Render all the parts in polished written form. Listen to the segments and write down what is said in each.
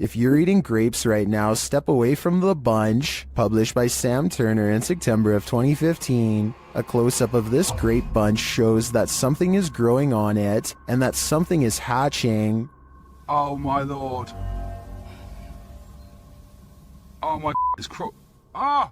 If you're eating grapes right now, step away from the bunch. Published by Sam Turner in September of 2015. A close-up of this grape bunch shows that something is growing on it, and that something is hatching. Oh my lord. Oh my it's Ah!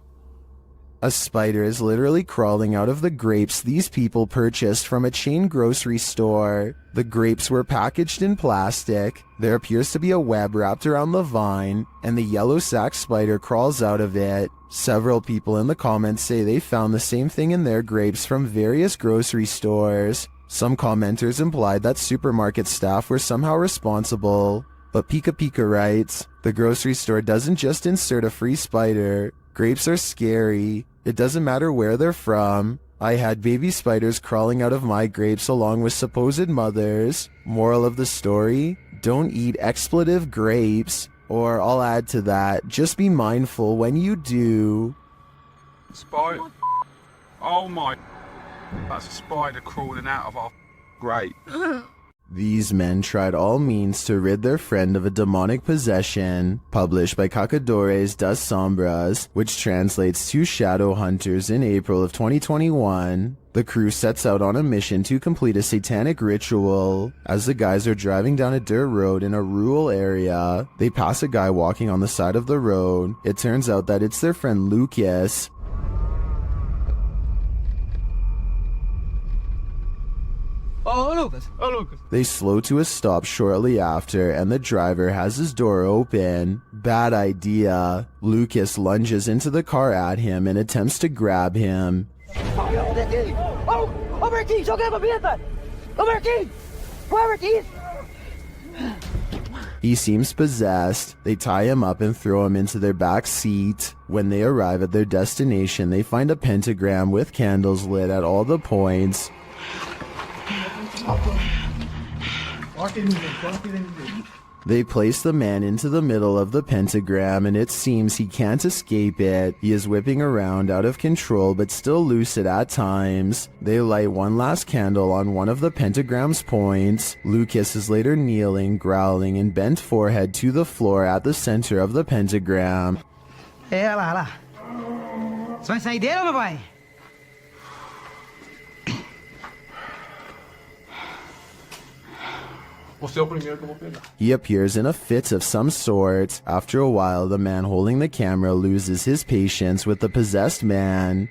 A spider is literally crawling out of the grapes these people purchased from a chain grocery store. The grapes were packaged in plastic. There appears to be a web wrapped around the vine, and the yellow sac spider crawls out of it. Several people in the comments say they found the same thing in their grapes from various grocery stores. Some commenters implied that supermarket staff were somehow responsible. But Pika Pika writes, the grocery store doesn't just insert a free spider. Grapes are scary. It doesn't matter where they're from. I had baby spiders crawling out of my grapes along with supposed mothers. Moral of the story, don't eat expletive grapes. Or I'll add to that, just be mindful when you do. Spider. Oh my. That's a spider crawling out of our grape. These men tried all means to rid their friend of a demonic possession. Published by Cacadores das Sombras, which translates to Shadow Hunters in April of 2021. The crew sets out on a mission to complete a satanic ritual. As the guys are driving down a dirt road in a rural area, they pass a guy walking on the side of the road. It turns out that it's their friend Lucas. Oh, Lucas. Oh, Lucas. They slow to a stop shortly after, and the driver has his door open. Bad idea. Lucas lunges into the car at him and attempts to grab him. He seems possessed. They tie him up and throw him into their back seat. When they arrive at their destination, they find a pentagram with candles lit at all the points. They place the man into the middle of the pentagram, and it seems he can't escape it. He is whipping around out of control but still lucid at times. They light one last candle on one of the pentagram's points. Lucas is later kneeling, growling, and bent forehead to the floor at the center of the pentagram. Hey, hala. Você vai sair dele ou não vai? He appears in a fit of some sort. After a while, the man holding the camera loses his patience with the possessed man.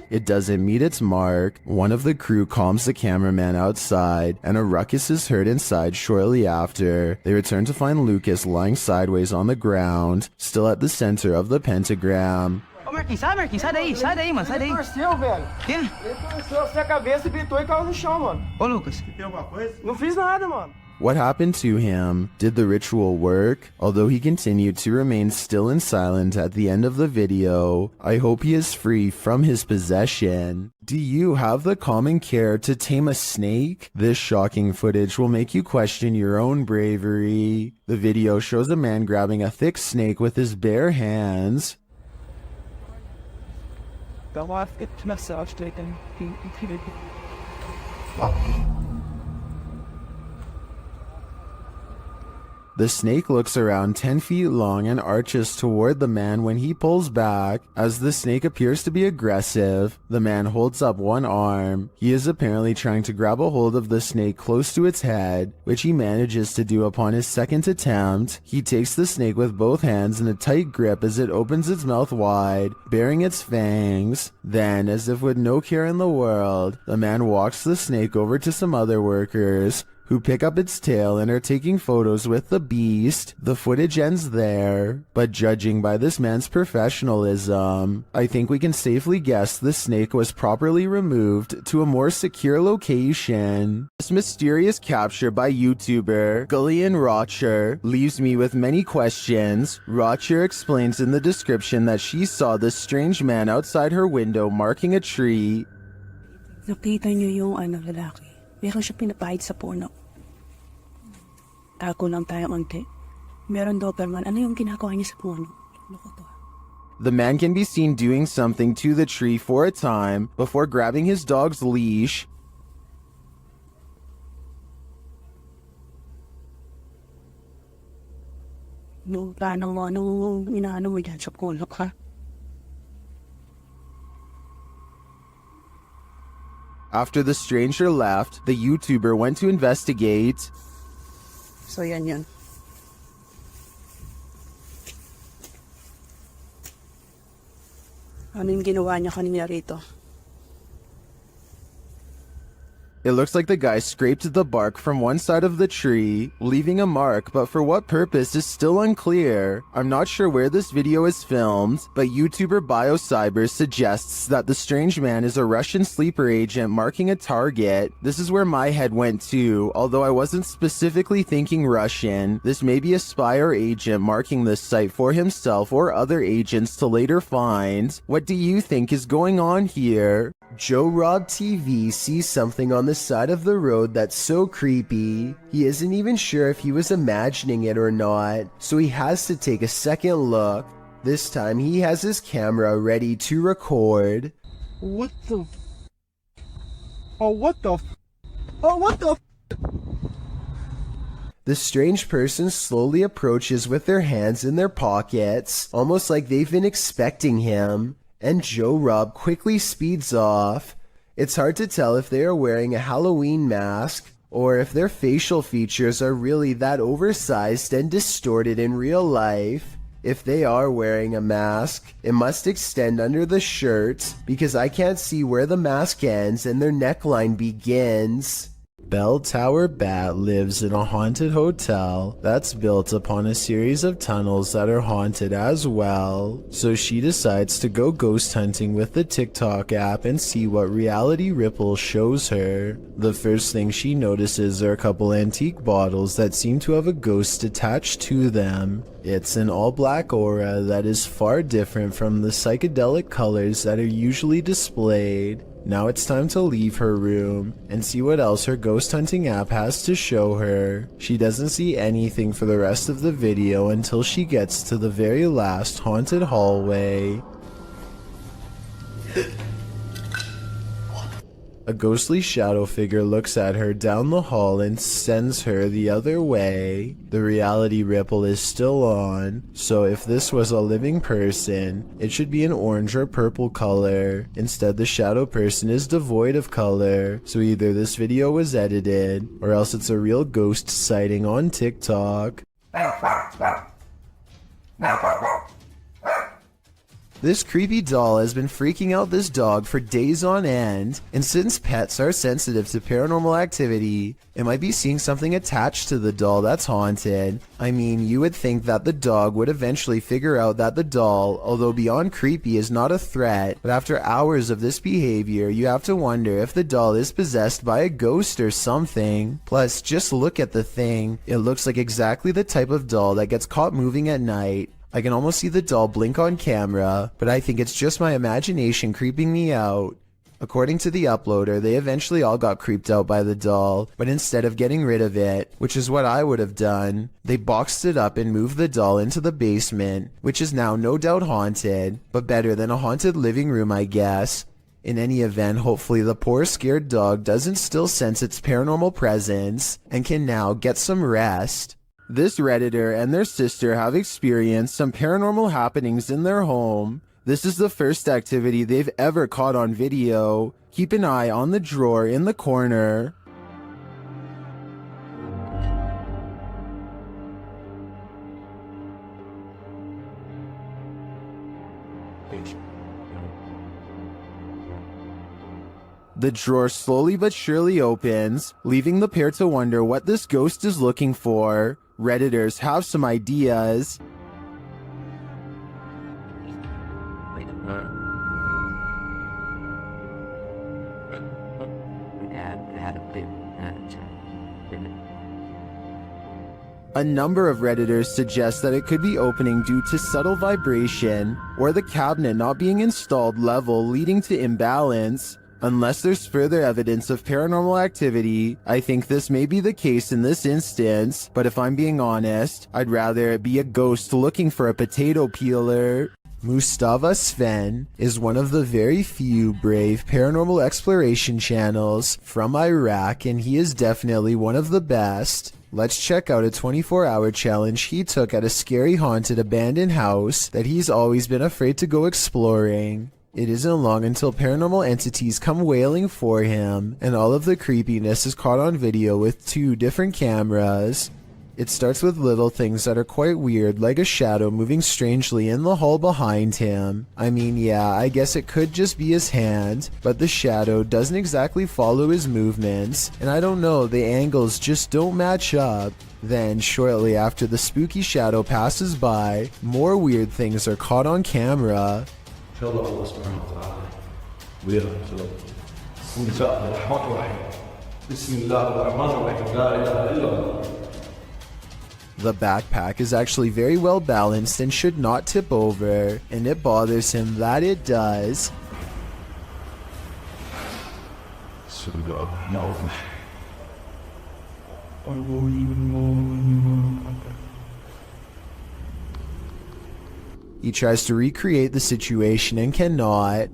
It doesn't meet its mark. One of the crew calms the cameraman outside, and a ruckus is heard inside shortly after. They return to find Lucas lying sideways on the ground, still at the center of the pentagram. Marquinhos, sai daí, mano, sai daí. Ele torceu, velho. Quê? Ele torceu assim a cabeça, gritou e caiu no chão, mano. Ô, Lucas. Tem alguma coisa? Não fiz nada, mano. What happened to him? Did the ritual work? Although he continued to remain still and silent at the end of the video, I hope he is free from his possession. Do you have the common care to tame a snake? This shocking footage will make you question your own bravery. The video shows a man grabbing a thick snake with his bare hands. The snake looks around 10 feet long and arches toward the man when he pulls back. As the snake appears to be aggressive, the man holds up one arm. He is apparently trying to grab a hold of the snake close to its head, which he manages to do upon his second attempt. He takes the snake with both hands in a tight grip as it opens its mouth wide, baring its fangs. Then, as if with no care in the world, the man walks the snake over to some other workers, who pick up its tail and are taking photos with the beast. The footage ends there, but judging by this man's professionalism, I think we can safely guess the snake was properly removed to a more secure location. This mysterious capture by YouTuber Gillian Rocher leaves me with many questions. Rocher explains in the description that she saw this strange man outside her window marking a tree. Nakita niyo yung lalaki. Meron siya pinapahid sa puno. Tako lang tayo konti. Meron Doberman. Ano yung ginagawa niya sa puno? The man can be seen doing something to the tree for a time before grabbing his dog's leash. Yung plano mo, anong inaano mo dyan sa kulok, ha? After the stranger left, the YouTuber went to investigate. So, yan yun. Ano yung ginawa niya kanina rito? It looks like the guy scraped the bark from one side of the tree, leaving a mark, but for what purpose is still unclear. I'm not sure where this video is filmed, but YouTuber BioCyber suggests that the strange man is a Russian sleeper agent marking a target. This is where my head went to, although I wasn't specifically thinking Russian. This may be a spy or agent marking this site for himself or other agents to later find. What do you think is going on here? Joe Rob TV sees something on the side of the road that's so creepy. He isn't even sure if he was imagining it or not, so he has to take a second look. This time he has his camera ready to record. What the? Oh, what the? Oh, what the? The strange person slowly approaches with their hands in their pockets, almost like they've been expecting him. And Joe Rob quickly speeds off. It's hard to tell if they are wearing a Halloween mask or if their facial features are really that oversized and distorted in real life. If they are wearing a mask, it must extend under the shirt because I can't see where the mask ends and their neckline begins. Bell Tower Bat lives in a haunted hotel that's built upon a series of tunnels that are haunted as well. So she decides to go ghost hunting with the TikTok app and see what Reality Ripple shows her. The first thing she notices are a couple antique bottles that seem to have a ghost attached to them. It's an all-black aura that is far different from the psychedelic colors that are usually displayed. Now it's time to leave her room and see what else her ghost hunting app has to show her. She doesn't see anything for the rest of the video until she gets to the very last haunted hallway. A ghostly shadow figure looks at her down the hall and sends her the other way. The reality ripple is still on, so if this was a living person, it should be an orange or purple color. Instead, the shadow person is devoid of color, so either this video was edited, or else it's a real ghost sighting on TikTok. This creepy doll has been freaking out this dog for days on end, and since pets are sensitive to paranormal activity, it might be seeing something attached to the doll that's haunted. I mean, you would think that the dog would eventually figure out that the doll, although beyond creepy, is not a threat, but after hours of this behavior, you have to wonder if the doll is possessed by a ghost or something. Plus, just look at the thing. It looks like exactly the type of doll that gets caught moving at night. I can almost see the doll blink on camera, but I think it's just my imagination creeping me out. According to the uploader, they eventually all got creeped out by the doll, but instead of getting rid of it, which is what I would have done, they boxed it up and moved the doll into the basement, which is now no doubt haunted, but better than a haunted living room, I guess. In any event, hopefully the poor scared dog doesn't still sense its paranormal presence and can now get some rest. This Redditor and their sister have experienced some paranormal happenings in their home. This is the first activity they've ever caught on video. Keep an eye on the drawer in the corner. The drawer slowly but surely opens, leaving the pair to wonder what this ghost is looking for. Redditors have some ideas. A number of Redditors suggest that it could be opening due to subtle vibration, or the cabinet not being installed level leading to imbalance. Unless there's further evidence of paranormal activity, I think this may be the case in this instance, but if I'm being honest, I'd rather it be a ghost looking for a potato peeler. Mustafa Sven is one of the very few brave paranormal exploration channels from Iraq, and he is definitely one of the best. Let's check out a 24-hour challenge he took at a scary haunted abandoned house that he's always been afraid to go exploring. It isn't long until paranormal entities come wailing for him, and all of the creepiness is caught on video with 2 different cameras. It starts with little things that are quite weird, like a shadow moving strangely in the hall behind him. I mean, yeah, I guess it could just be his hand, but the shadow doesn't exactly follow his movements, and I don't know, the angles just don't match up. Then, shortly after the spooky shadow passes by, more weird things are caught on camera. The backpack is actually very well balanced and should not tip over, and it bothers him that it does. He tries to recreate the situation and cannot.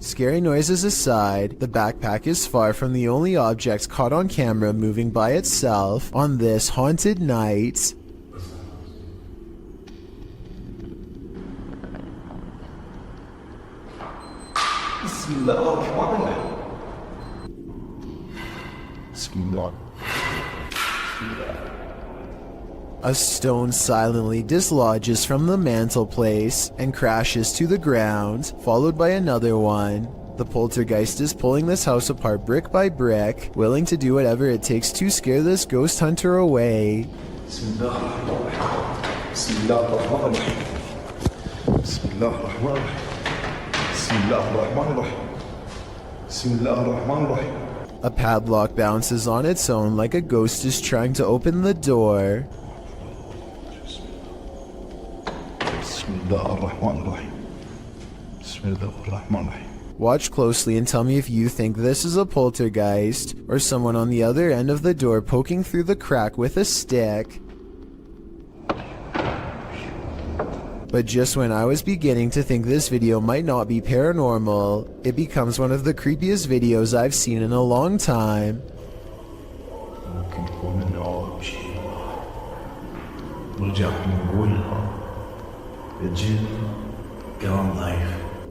Scary noises aside, the backpack is far from the only object caught on camera moving by itself on this haunted night. A stone silently dislodges from the mantelpiece and crashes to the ground, followed by another one. The poltergeist is pulling this house apart brick by brick, willing to do whatever it takes to scare this ghost hunter away. A padlock bounces on its own like a ghost is trying to open the door. Watch closely and tell me if you think this is a poltergeist or someone on the other end of the door poking through the crack with a stick. But just when I was beginning to think this video might not be paranormal, it becomes one of the creepiest videos I've seen in a long time.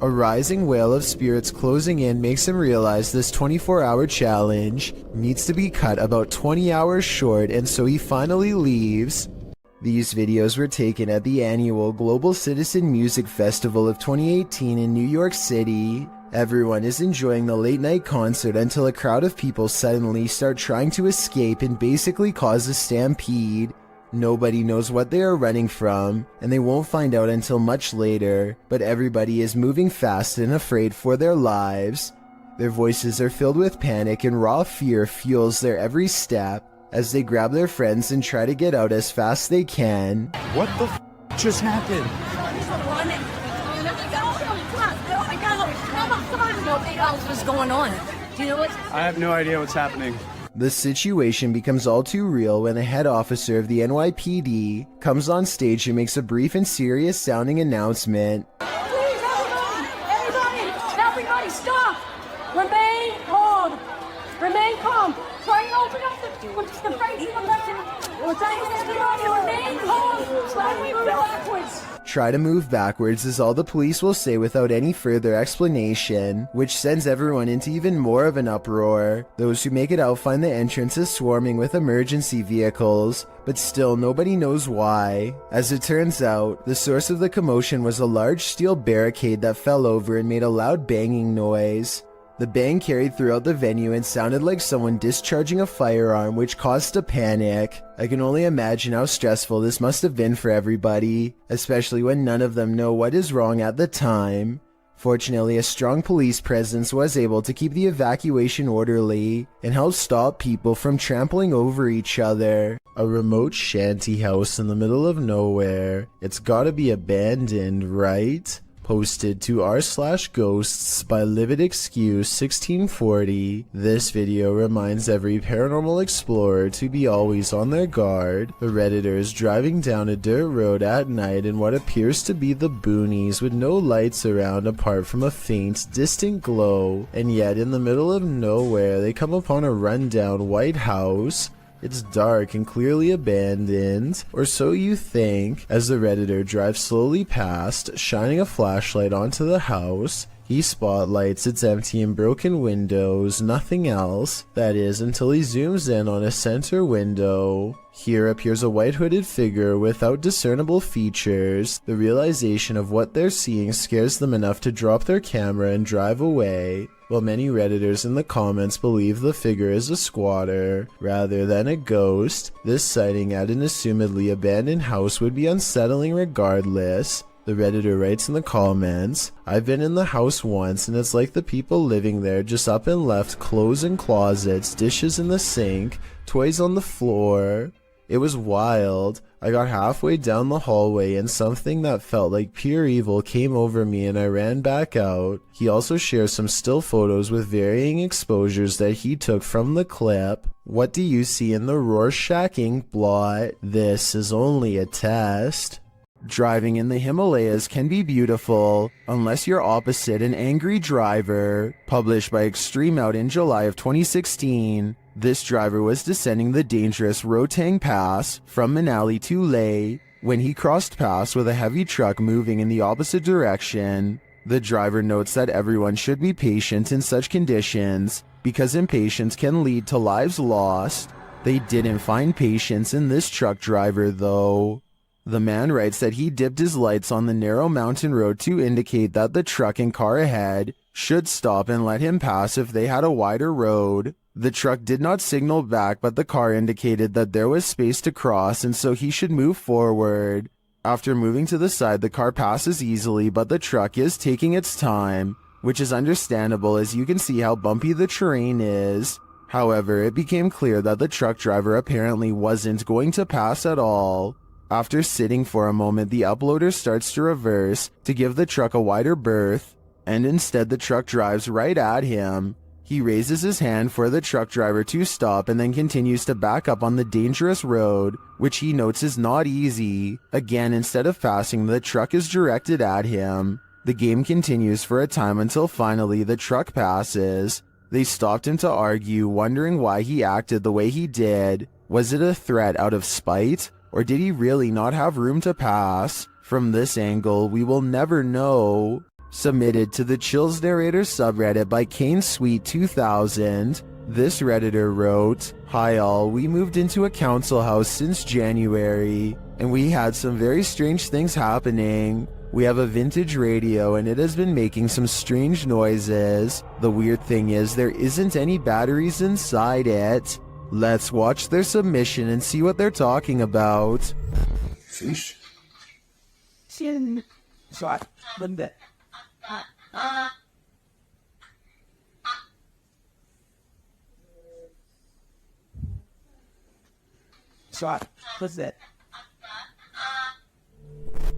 A rising wail of spirits closing in makes him realize this 24-hour challenge needs to be cut about 20 hours short, and so he finally leaves. These videos were taken at the annual Global Citizen Music Festival of 2018 in New York City. Everyone is enjoying the late-night concert until a crowd of people suddenly start trying to escape and basically cause a stampede. Nobody knows what they are running from, and they won't find out until much later, but everybody is moving fast and afraid for their lives. Their voices are filled with panic, and raw fear fuels their every step as they grab their friends and try to get out as fast they can. What the f just happened? What's going on? Do you know what? I have no idea what's happening. The situation becomes all too real when a head officer of the NYPD comes on stage and makes a brief and serious sounding announcement. Please, everybody, stop! Remain calm! Remain calm! Try and open up the front seat. Remain calm! Try to move backwards! Try to move backwards is all the police will say without any further explanation, which sends everyone into even more of an uproar. Those who make it out find the entrance is swarming with emergency vehicles, but still nobody knows why. As it turns out, the source of the commotion was a large steel barricade that fell over and made a loud banging noise. The bang carried throughout the venue and sounded like someone discharging a firearm, which caused a panic. I can only imagine how stressful this must have been for everybody, especially when none of them know what is wrong at the time. Fortunately, a strong police presence was able to keep the evacuation orderly and help stop people from trampling over each other. A remote shanty house in the middle of nowhere. It's gotta be abandoned, right? Posted to r/ghosts by Livid Excuse 1640. This video reminds every paranormal explorer to be always on their guard. The Redditor is driving down a dirt road at night in what appears to be the boonies with no lights around apart from a faint, distant glow, and yet in the middle of nowhere they come upon a rundown white house. It's dark and clearly abandoned, or so you think, as the Redditor drives slowly past, shining a flashlight onto the house. He spotlights its empty and broken windows, nothing else, that is, until he zooms in on a center window. Here appears a white hooded figure without discernible features. The realization of what they're seeing scares them enough to drop their camera and drive away. While many Redditors in the comments believe the figure is a squatter rather than a ghost, this sighting at an assumedly abandoned house would be unsettling regardless. The Redditor writes in the comments, "I've been in the house once and it's like the people living there just up and left clothes in closets, dishes in the sink, toys on the floor. It was wild. I got halfway down the hallway and something that felt like pure evil came over me and I ran back out." He also shares some still photos with varying exposures that he took from the clip. What do you see in the Rorschach ink blot? This is only a test. Driving in the Himalayas can be beautiful, unless you're opposite an angry driver. Published by Extreme Out in July of 2016. This driver was descending the dangerous Rotang Pass from Manali to Leh when he crossed paths with a heavy truck moving in the opposite direction. The driver notes that everyone should be patient in such conditions, because impatience can lead to lives lost. They didn't find patience in this truck driver though. The man writes that he dipped his lights on the narrow mountain road to indicate that the truck and car ahead should stop and let him pass if they had a wider road. The truck did not signal back, but the car indicated that there was space to cross and so he should move forward. After moving to the side, the car passes easily, but the truck is taking its time, which is understandable as you can see how bumpy the terrain is. However, it became clear that the truck driver apparently wasn't going to pass at all. After sitting for a moment, the uploader starts to reverse to give the truck a wider berth, and instead the truck drives right at him. He raises his hand for the truck driver to stop and then continues to back up on the dangerous road, which he notes is not easy. Again, instead of passing, the truck is directed at him. The game continues for a time until finally the truck passes. They stopped him to argue, wondering why he acted the way he did. Was it a threat out of spite? Or did he really not have room to pass? From this angle, we will never know. Submitted to the Chills Narrator subreddit by Kane Sweet 2000. This Redditor wrote, "Hi all, we moved into a council house since January, and we had some very strange things happening. We have a vintage radio and it has been making some strange noises. The weird thing is there isn't any batteries inside it." Let's watch their submission and see what they're talking about. Fish. What's that?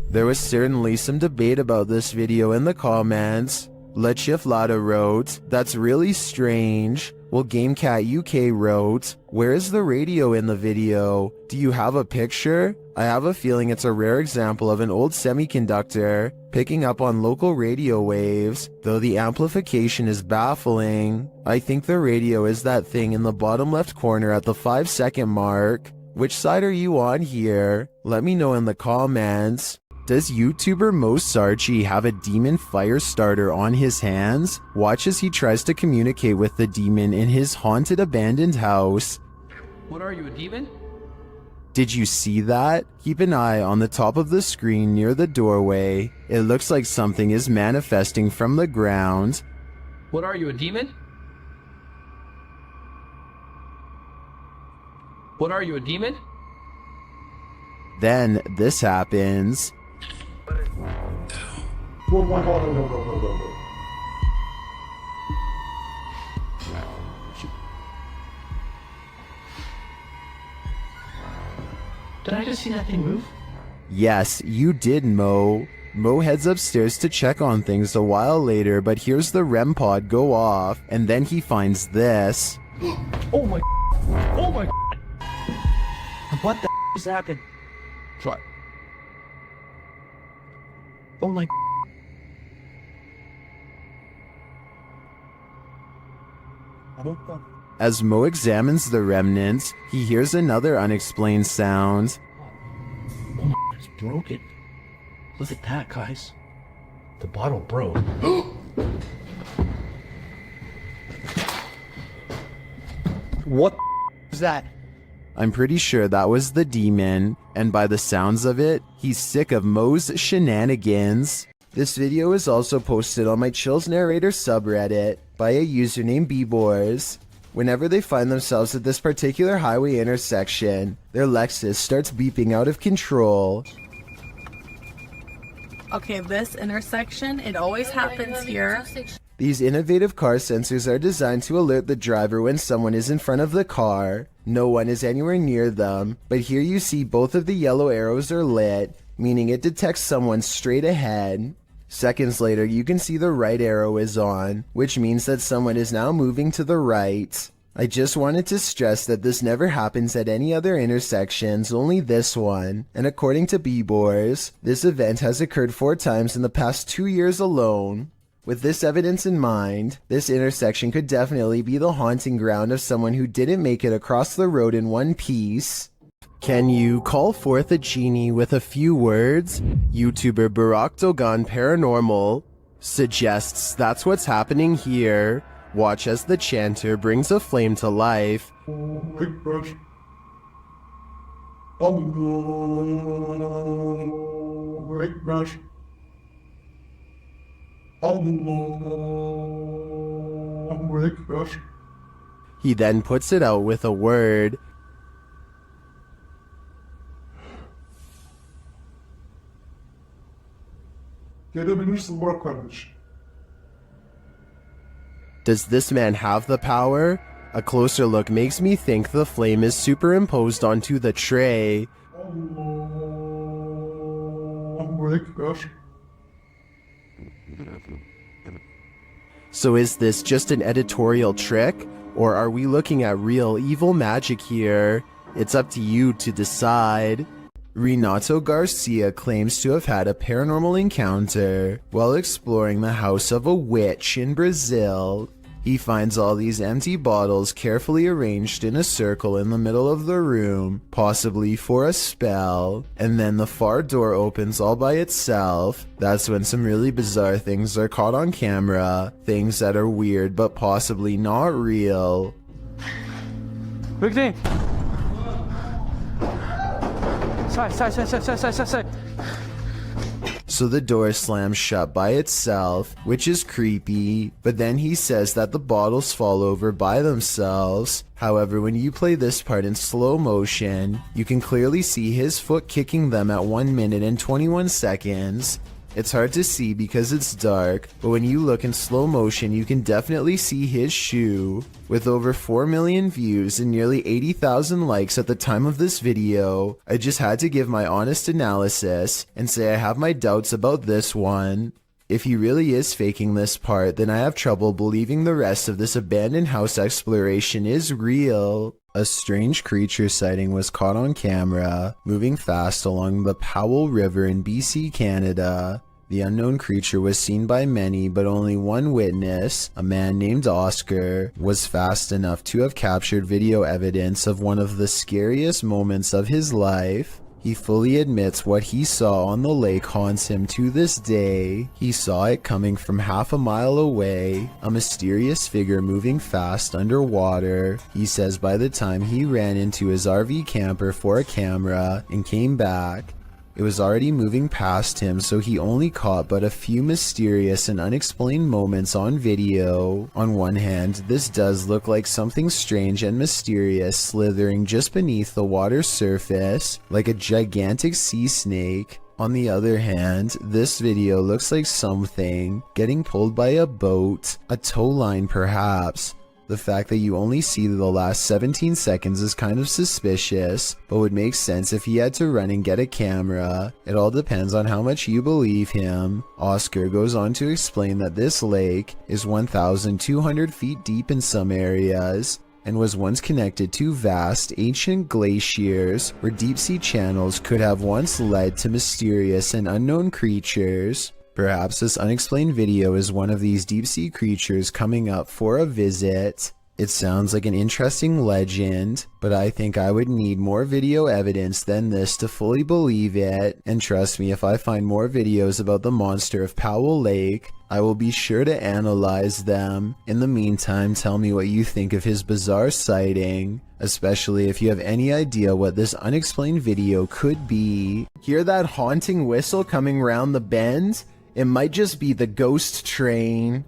There was certainly some debate about this video in the comments. Lechiflada wrote, "That's really strange." Well, GameCat UK wrote, "Where is the radio in the video? Do you have a picture? I have a feeling it's a rare example of an old semiconductor picking up on local radio waves, though the amplification is baffling. I think the radio is that thing in the bottom left corner at the 5-second mark. Which side are you on here? Let me know in the comments. Does YouTuber Mo Sarchi have a demon fire starter on his hands? Watch as he tries to communicate with the demon in his haunted abandoned house." What are you, a demon? Did you see that? Keep an eye on the top of the screen near the doorway. It looks like something is manifesting from the ground. What are you, a demon? What are you, a demon? Then this happens. Did I just see that thing move? Yes, you did, Mo. Mo heads upstairs to check on things a while later, but hears the REM pod go off, and then he finds this. Oh my. Oh my. What the just happened? Try. Oh my. As Mo examines the remnants, he hears another unexplained sound. Oh my. It's broken. Look at that, guys. The bottle broke. What is that? I'm pretty sure that was the demon, and by the sounds of it, he's sick of Mo's shenanigans. This video is also posted on my Chills Narrator subreddit by a user named Bbors. Whenever they find themselves at this particular highway intersection, their Lexus starts beeping out of control. Okay, this intersection, it always happens here. These innovative car sensors are designed to alert the driver when someone is in front of the car. No one is anywhere near them, but here you see both of the yellow arrows are lit, meaning it detects someone straight ahead. Seconds later, you can see the right arrow is on, which means that someone is now moving to the right. I just wanted to stress that this never happens at any other intersections, only this one. And according to Bbors, this event has occurred 4 times in the past 2 years alone. With this evidence in mind, this intersection could definitely be the haunting ground of someone who didn't make it across the road in one piece. Can you call forth a genie with a few words? YouTuber Barack Dogan Paranormal suggests that's what's happening here. Watch as the chanter brings a flame to life. He then puts it out with a word. Does this man have the power? A closer look makes me think the flame is superimposed onto the tray. So is this just an editorial trick? Or are we looking at real evil magic here? It's up to you to decide. Renato Garcia claims to have had a paranormal encounter while exploring the house of a witch in Brazil. He finds all these empty bottles carefully arranged in a circle in the middle of the room, possibly for a spell, and then the far door opens all by itself. That's when some really bizarre things are caught on camera, things that are weird but possibly not real. Victim! Sai. So the door slams shut by itself, which is creepy, but then he says that the bottles fall over by themselves. However, when you play this part in slow motion, you can clearly see his foot kicking them at 1 minute and 21 seconds. It's hard to see because it's dark, but when you look in slow motion, you can definitely see his shoe. With over 4 million views and nearly 80,000 likes at the time of this video, I just had to give my honest analysis and say I have my doubts about this one. If he really is faking this part, then I have trouble believing the rest of this abandoned house exploration is real. A strange creature sighting was caught on camera, moving fast along the Powell River in BC, Canada. The unknown creature was seen by many, but only one witness, a man named Oscar, was fast enough to have captured video evidence of one of the scariest moments of his life. He fully admits what he saw on the lake haunts him to this day. He saw it coming from half a mile away, a mysterious figure moving fast underwater. He says by the time he ran into his RV camper for a camera and came back, it was already moving past him, so he only caught but a few mysterious and unexplained moments on video. On one hand, this does look like something strange and mysterious slithering just beneath the water's surface, like a gigantic sea snake. On the other hand, this video looks like something getting pulled by a boat, a tow line perhaps. The fact that you only see the last 17 seconds is kind of suspicious, but would make sense if he had to run and get a camera. It all depends on how much you believe him. Oscar goes on to explain that this lake is 1,200 feet deep in some areas, and was once connected to vast ancient glaciers where deep-sea channels could have once led to mysterious and unknown creatures. Perhaps this unexplained video is one of these deep-sea creatures coming up for a visit. It sounds like an interesting legend, but I think I would need more video evidence than this to fully believe it, and trust me, if I find more videos about the monster of Powell Lake, I will be sure to analyze them. In the meantime, tell me what you think of his bizarre sighting, especially if you have any idea what this unexplained video could be. Hear that haunting whistle coming round the bend? It might just be the ghost train.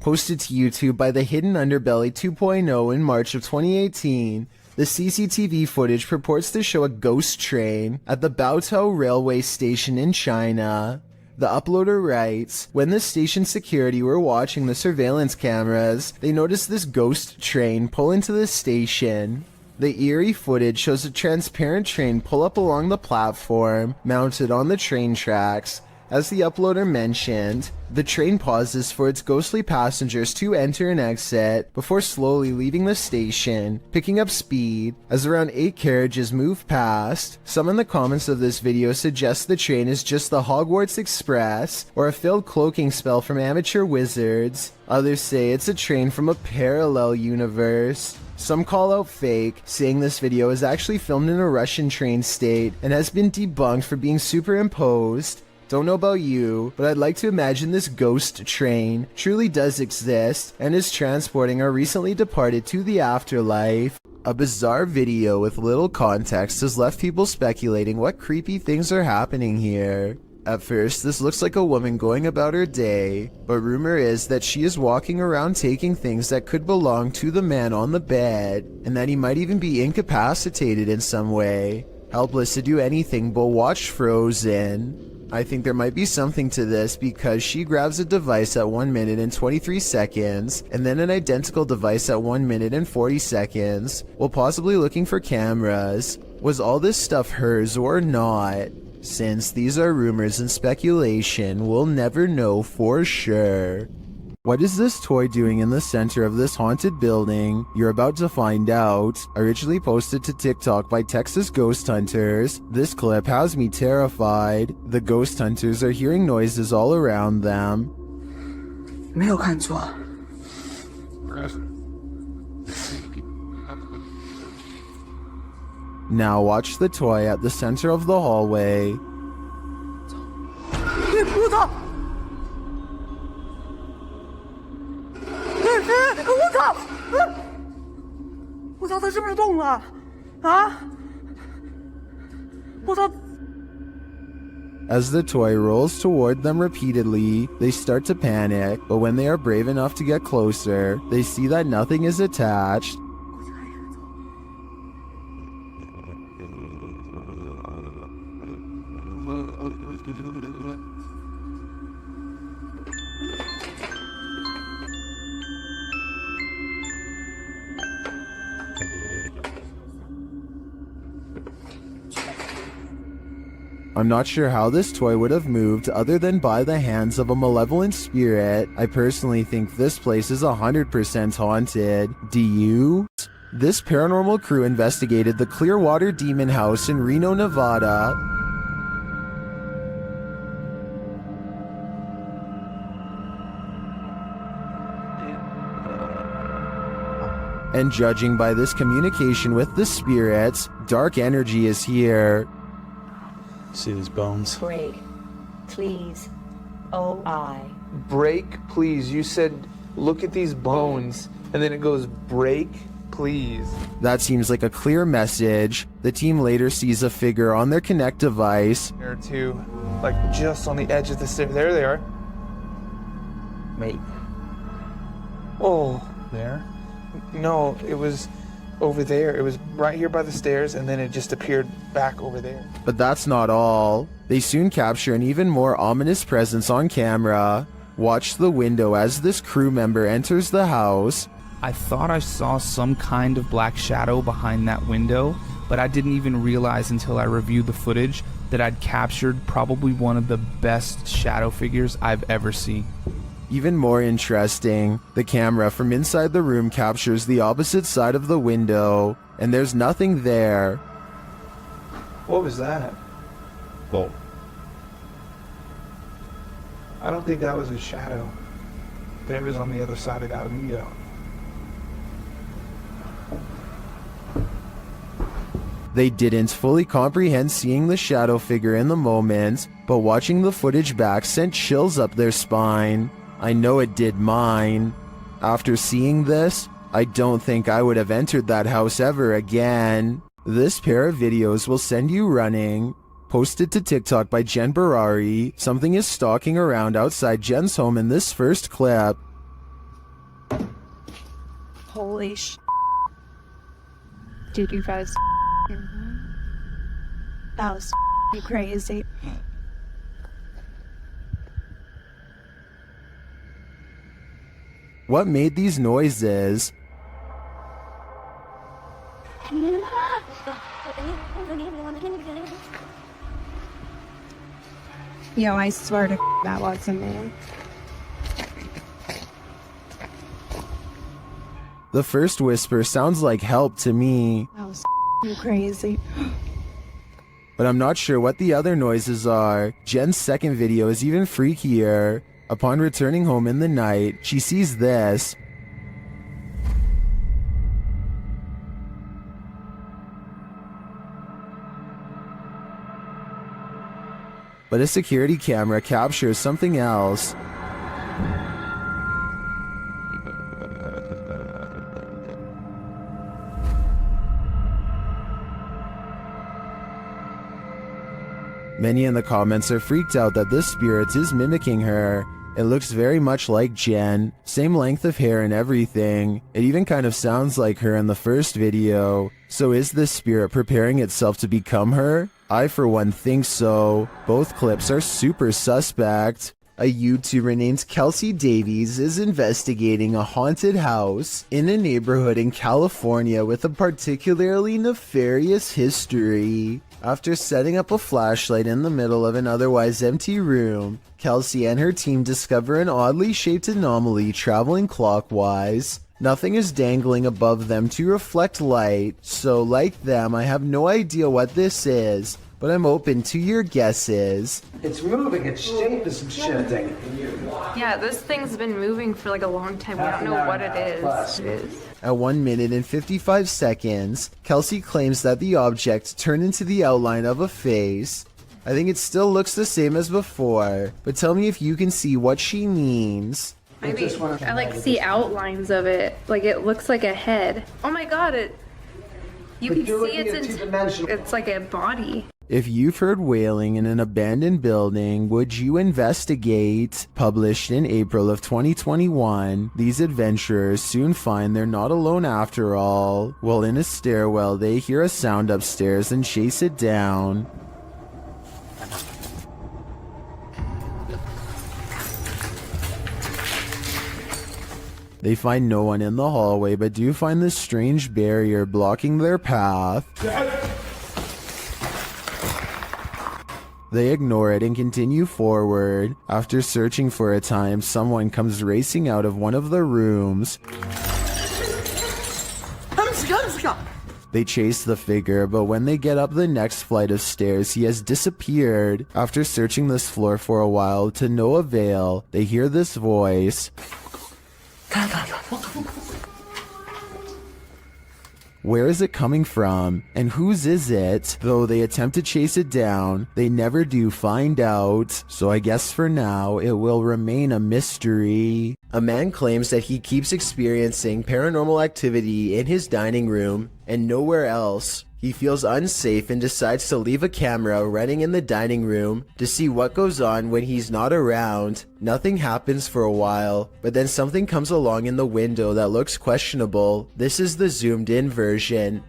Posted to YouTube by the Hidden Underbelly 2.0 in March of 2018, the CCTV footage purports to show a ghost train at the Baotou railway station in China. The uploader writes, when the station security were watching the surveillance cameras, they noticed this ghost train pull into the station. The eerie footage shows a transparent train pull up along the platform, mounted on the train tracks. As the uploader mentioned, the train pauses for its ghostly passengers to enter and exit before slowly leaving the station, picking up speed as around 8 carriages move past. Some in the comments of this video suggest the train is just the Hogwarts Express or a failed cloaking spell from amateur wizards. Others say it's a train from a parallel universe. Some call out fake, saying this video is actually filmed in a Russian train state and has been debunked for being superimposed. Don't know about you, but I'd like to imagine this ghost train truly does exist and is transporting our recently departed to the afterlife. A bizarre video with little context has left people speculating what creepy things are happening here. At first, this looks like a woman going about her day, but rumor is that she is walking around taking things that could belong to the man on the bed, and that he might even be incapacitated in some way, helpless to do anything but watch Frozen. I think there might be something to this because she grabs a device at 1 minute and 23 seconds and then an identical device at 1 minute and 40 seconds while possibly looking for cameras. Was all this stuff hers or not? Since these are rumors and speculation, we'll never know for sure. What is this toy doing in the center of this haunted building? You're about to find out. Originally posted to TikTok by Texas Ghost Hunters, this clip has me terrified. The ghost hunters are hearing noises all around them. 没有看错。 Now watch the toy at the center of the hallway. 我操！ 我操！我操，他是不是动了？啊！我操！ As the toy rolls toward them repeatedly, they start to panic, but when they are brave enough to get closer, they see that nothing is attached. I'm not sure how this toy would have moved other than by the hands of a malevolent spirit. I personally think this place is 100% haunted. Do you? This paranormal crew investigated the Clearwater Demon House in Reno, Nevada. And judging by this communication with the spirits, dark energy is here. See these bones? Break, please. O-I. Break, please. You said, look at these bones. And then it goes, break, please. That seems like a clear message. The team later sees a figure on their Connect device. There are two, like just on the edge of the stair. There they are. Wait. Oh. There? No, it was over there. It was right here by the stairs, and then it just appeared back over there. But that's not all. They soon capture an even more ominous presence on camera. Watch the window as this crew member enters the house. I thought I saw some kind of black shadow behind that window, but I didn't even realize until I reviewed the footage that I'd captured probably one of the best shadow figures I've ever seen. Even more interesting, the camera from inside the room captures the opposite side of the window, and there's nothing there. What was that? Well, I don't think that was a shadow. That was on the other side of that window. They didn't fully comprehend seeing the shadow figure in the moment, but watching the footage back sent chills up their spine. I know it did mine. After seeing this, I don't think I would have entered that house ever again. This pair of videos will send you running. Posted to TikTok by Jen Barari, something is stalking around outside Jen's home in this first clip. Holy sh... Dude, you guys... That was crazy. What made these noises? Yo, I swear to that wasn't me. The first whisper sounds like help to me. That was crazy. But I'm not sure what the other noises are. Jen's second video is even freakier. Upon returning home in the night, she sees this. But a security camera captures something else. Many in the comments are freaked out that this spirit is mimicking her. It looks very much like Jen, same length of hair and everything. It even kind of sounds like her in the first video. So is this spirit preparing itself to become her? I for one think so. Both clips are super suspect. A YouTuber named Kelsey Davies is investigating a haunted house in a neighborhood in California with a particularly nefarious history. After setting up a flashlight in the middle of an otherwise empty room, Kelsey and her team discover an oddly shaped anomaly traveling clockwise. Nothing is dangling above them to reflect light, so like them, I have no idea what this is, but I'm open to your guesses. It's moving, it's shape is some shifting. Yeah, this thing's been moving for like a long time. We don't know what it is. At 1 minute and 55 seconds, Kelsey claims that the object turned into the outline of a face. I think it still looks the same as before, but tell me if you can see what she means. Maybe I like see outlines of it. Like it looks like a head. Oh my god, you can see it's like a body. If you've heard wailing in an abandoned building, would you investigate? Published in April of 2021, these adventurers soon find they're not alone after all. While in a stairwell, they hear a sound upstairs and chase it down. They find no one in the hallway, but do find this strange barrier blocking their path. They ignore it and continue forward. After searching for a time, someone comes racing out of one of the rooms. They chase the figure, but when they get up the next flight of stairs, he has disappeared. After searching this floor for a while to no avail, they hear this voice. Where is it coming from? And whose is it? Though they attempt to chase it down, they never do find out. So I guess for now, it will remain a mystery. A man claims that he keeps experiencing paranormal activity in his dining room and nowhere else. He feels unsafe and decides to leave a camera running in the dining room to see what goes on when he's not around. Nothing happens for a while, but then something comes along in the window that looks questionable. This is the zoomed in version.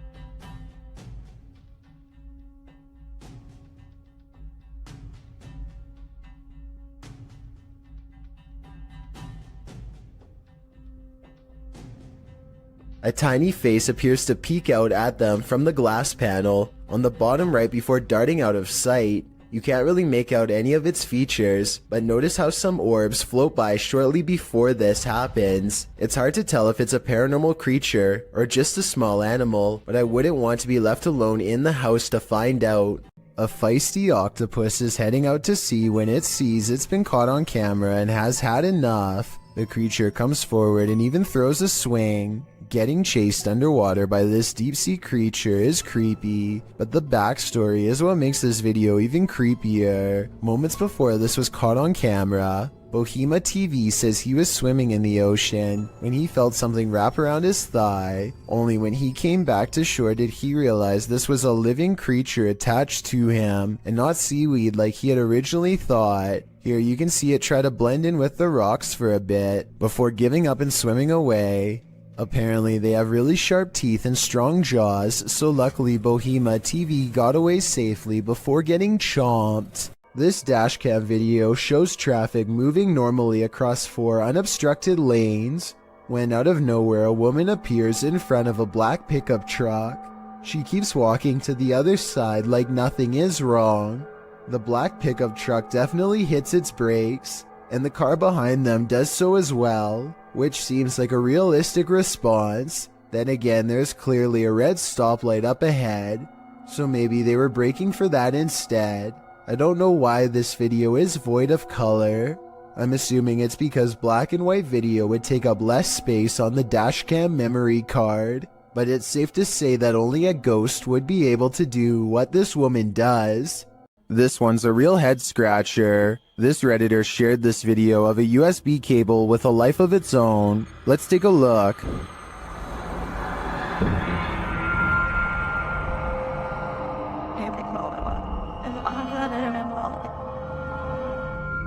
A tiny face appears to peek out at them from the glass panel on the bottom right before darting out of sight. You can't really make out any of its features, but notice how some orbs float by shortly before this happens. It's hard to tell if it's a paranormal creature or just a small animal, but I wouldn't want to be left alone in the house to find out. A feisty octopus is heading out to sea when it sees it's been caught on camera and has had enough. The creature comes forward and even throws a swing. Getting chased underwater by this deep-sea creature is creepy, but the backstory is what makes this video even creepier. Moments before this was caught on camera, Bohema TV says he was swimming in the ocean when he felt something wrap around his thigh. Only when he came back to shore did he realize this was a living creature attached to him and not seaweed like he had originally thought. Here you can see it try to blend in with the rocks for a bit before giving up and swimming away. Apparently they have really sharp teeth and strong jaws, so luckily Bohema TV got away safely before getting chomped. This dashcam video shows traffic moving normally across 4 unobstructed lanes, when out of nowhere a woman appears in front of a black pickup truck. She keeps walking to the other side like nothing is wrong. The black pickup truck definitely hits its brakes, and the car behind them does so as well, which seems like a realistic response. Then again, there's clearly a red stoplight up ahead, so maybe they were braking for that instead. I don't know why this video is void of color. I'm assuming it's because black and white video would take up less space on the dashcam memory card, but it's safe to say that only a ghost would be able to do what this woman does. This one's a real head scratcher. This Redditor shared this video of a USB cable with a life of its own. Let's take a look.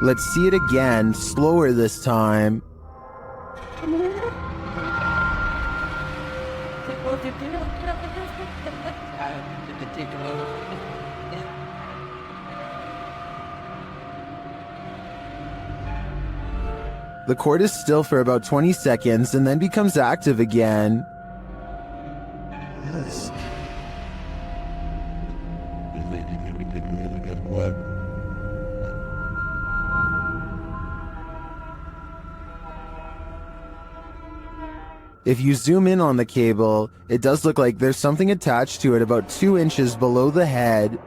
Let's see it again, slower this time. The cord is still for about 20 seconds and then becomes active again. Yes. If you zoom in on the cable, it does look like there's something attached to it about 2 inches below the head.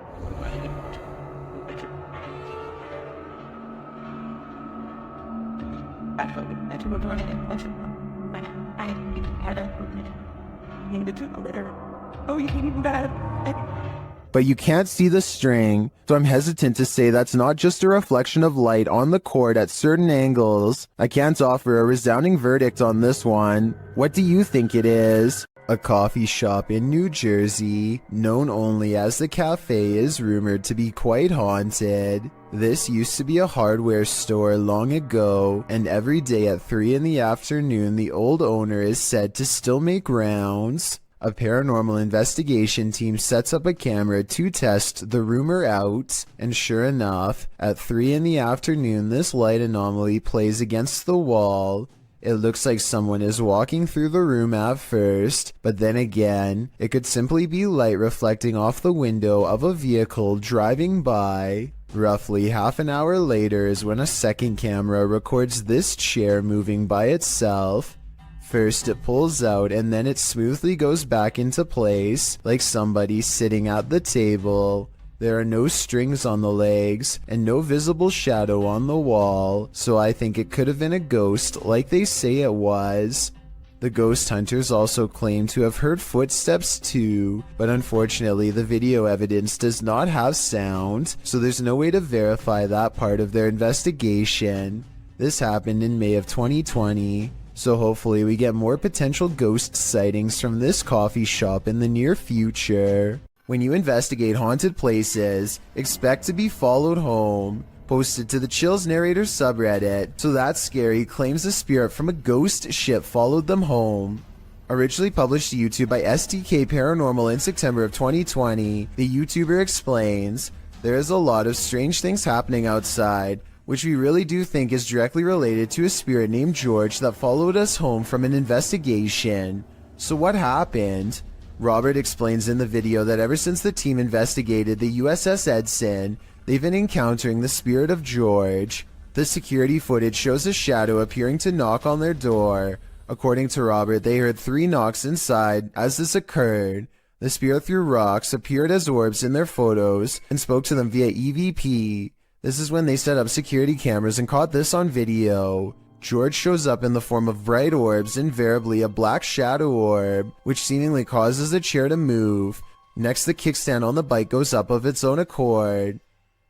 But you can't see the string, so I'm hesitant to say that's not just a reflection of light on the cord at certain angles. I can't offer a resounding verdict on this one. What do you think it is? A coffee shop in New Jersey, known only as the Cafe, is rumored to be quite haunted. This used to be a hardware store long ago, and every day at 3 in the afternoon the old owner is said to still make rounds. A paranormal investigation team sets up a camera to test the rumor out, and sure enough, at 3 in the afternoon this light anomaly plays against the wall. It looks like someone is walking through the room at first, but then again, it could simply be light reflecting off the window of a vehicle driving by. Roughly half an hour later is when a second camera records this chair moving by itself. First it pulls out and then it smoothly goes back into place, like somebody sitting at the table. There are no strings on the legs and no visible shadow on the wall, so I think it could have been a ghost like they say it was. The ghost hunters also claim to have heard footsteps too, but unfortunately the video evidence does not have sound, so there's no way to verify that part of their investigation. This happened in May of 2020. So hopefully we get more potential ghost sightings from this coffee shop in the near future. When you investigate haunted places, expect to be followed home. Posted to the Chills Narrator subreddit, So That's Scary claims a spirit from a ghost ship followed them home. Originally published to YouTube by STK Paranormal in September of 2020, the YouTuber explains, "There is a lot of strange things happening outside, which we really do think is directly related to a spirit named George that followed us home from an investigation. So what happened? Robert explains in the video that ever since the team investigated the USS Edson, they've been encountering the spirit of George. The security footage shows a shadow appearing to knock on their door. According to Robert, they heard 3 knocks inside as this occurred. The spirit threw rocks, appeared as orbs in their photos, and spoke to them via EVP. This is when they set up security cameras and caught this on video. George shows up in the form of bright orbs, invariably a black shadow orb, which seemingly causes the chair to move. Next, the kickstand on the bike goes up of its own accord.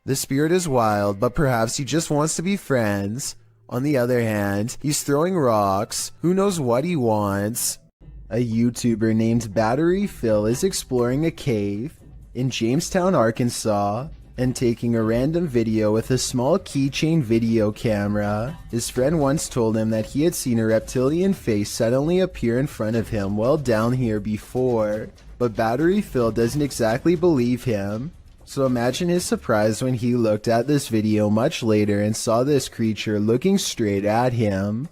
The spirit is wild, but perhaps he just wants to be friends. On the other hand, he's throwing rocks. Who knows what he wants? A YouTuber named Battery Phil is exploring a cave in Jamestown, Arkansas, and taking a random video with a small keychain video camera. His friend once told him that he had seen a reptilian face suddenly appear in front of him while down here before, but Battery Phil doesn't exactly believe him. So imagine his surprise when he looked at this video much later and saw this creature looking straight at him.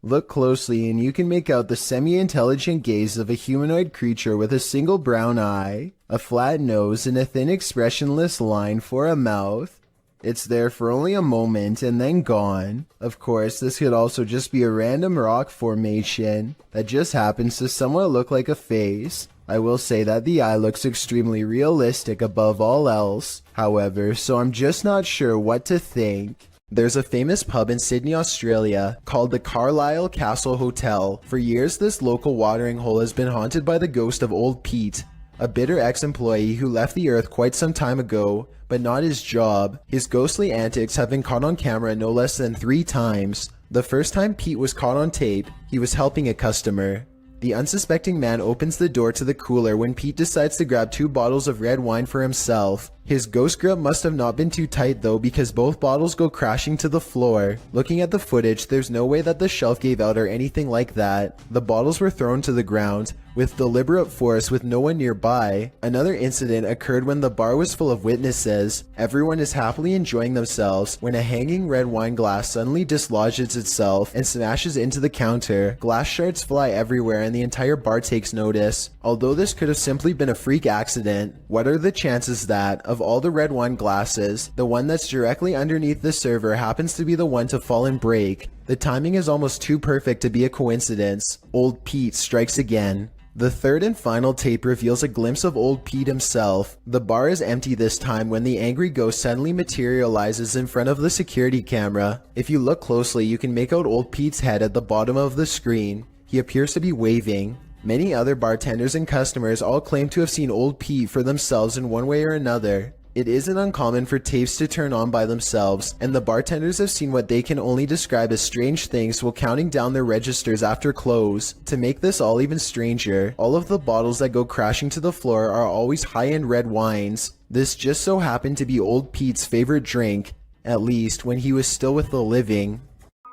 Look closely and you can make out the semi-intelligent gaze of a humanoid creature with a single brown eye, a flat nose, and a thin expressionless line for a mouth. It's there for only a moment and then gone. Of course, this could also just be a random rock formation that just happens to somewhat look like a face. I will say that the eye looks extremely realistic above all else, however, so I'm just not sure what to think. There's a famous pub in Sydney, Australia called the Carlisle Castle Hotel. For years, this local watering hole has been haunted by the ghost of Old Pete, a bitter ex-employee who left the earth quite some time ago, but not his job. His ghostly antics have been caught on camera no less than 3 times. The first time Pete was caught on tape, he was helping a customer. The unsuspecting man opens the door to the cooler when Pete decides to grab 2 bottles of red wine for himself. His ghost grip must have not been too tight though, because both bottles go crashing to the floor. Looking at the footage, there's no way that the shelf gave out or anything like that. The bottles were thrown to the ground with deliberate force with no one nearby. Another incident occurred when the bar was full of witnesses. Everyone is happily enjoying themselves when a hanging red wine glass suddenly dislodges itself and smashes into the counter. Glass shards fly everywhere and the entire bar takes notice. Although this could have simply been a freak accident, what are the chances that, of all the red wine glasses, the one that's directly underneath the server happens to be the one to fall and break? The timing is almost too perfect to be a coincidence. Old Pete strikes again. The third and final tape reveals a glimpse of Old Pete himself. The bar is empty this time when the angry ghost suddenly materializes in front of the security camera. If you look closely, you can make out Old Pete's head at the bottom of the screen. He appears to be waving. Many other bartenders and customers all claim to have seen Old Pete for themselves in one way or another. It isn't uncommon for tapes to turn on by themselves, and the bartenders have seen what they can only describe as strange things while counting down their registers after close. To make this all even stranger, all of the bottles that go crashing to the floor are always high-end red wines. This just so happened to be Old Pete's favorite drink, at least when he was still with the living.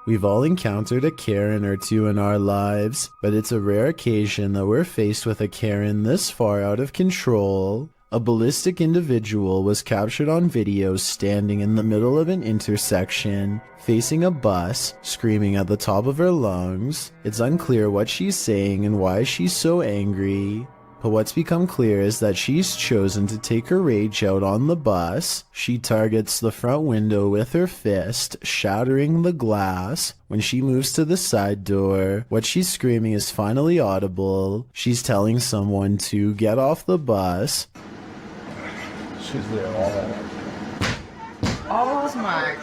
We've all encountered a Karen or two in our lives, but it's a rare occasion that we're faced with a Karen this far out of control. A ballistic individual was captured on video standing in the middle of an intersection, facing a bus, screaming at the top of her lungs. It's unclear what she's saying and why she's so angry, but what's become clear is that she's chosen to take her rage out on the bus. She targets the front window with her fist, shattering the glass. When she moves to the side door, what she's screaming is finally audible. She's telling someone to get off the bus. She's there Oh my.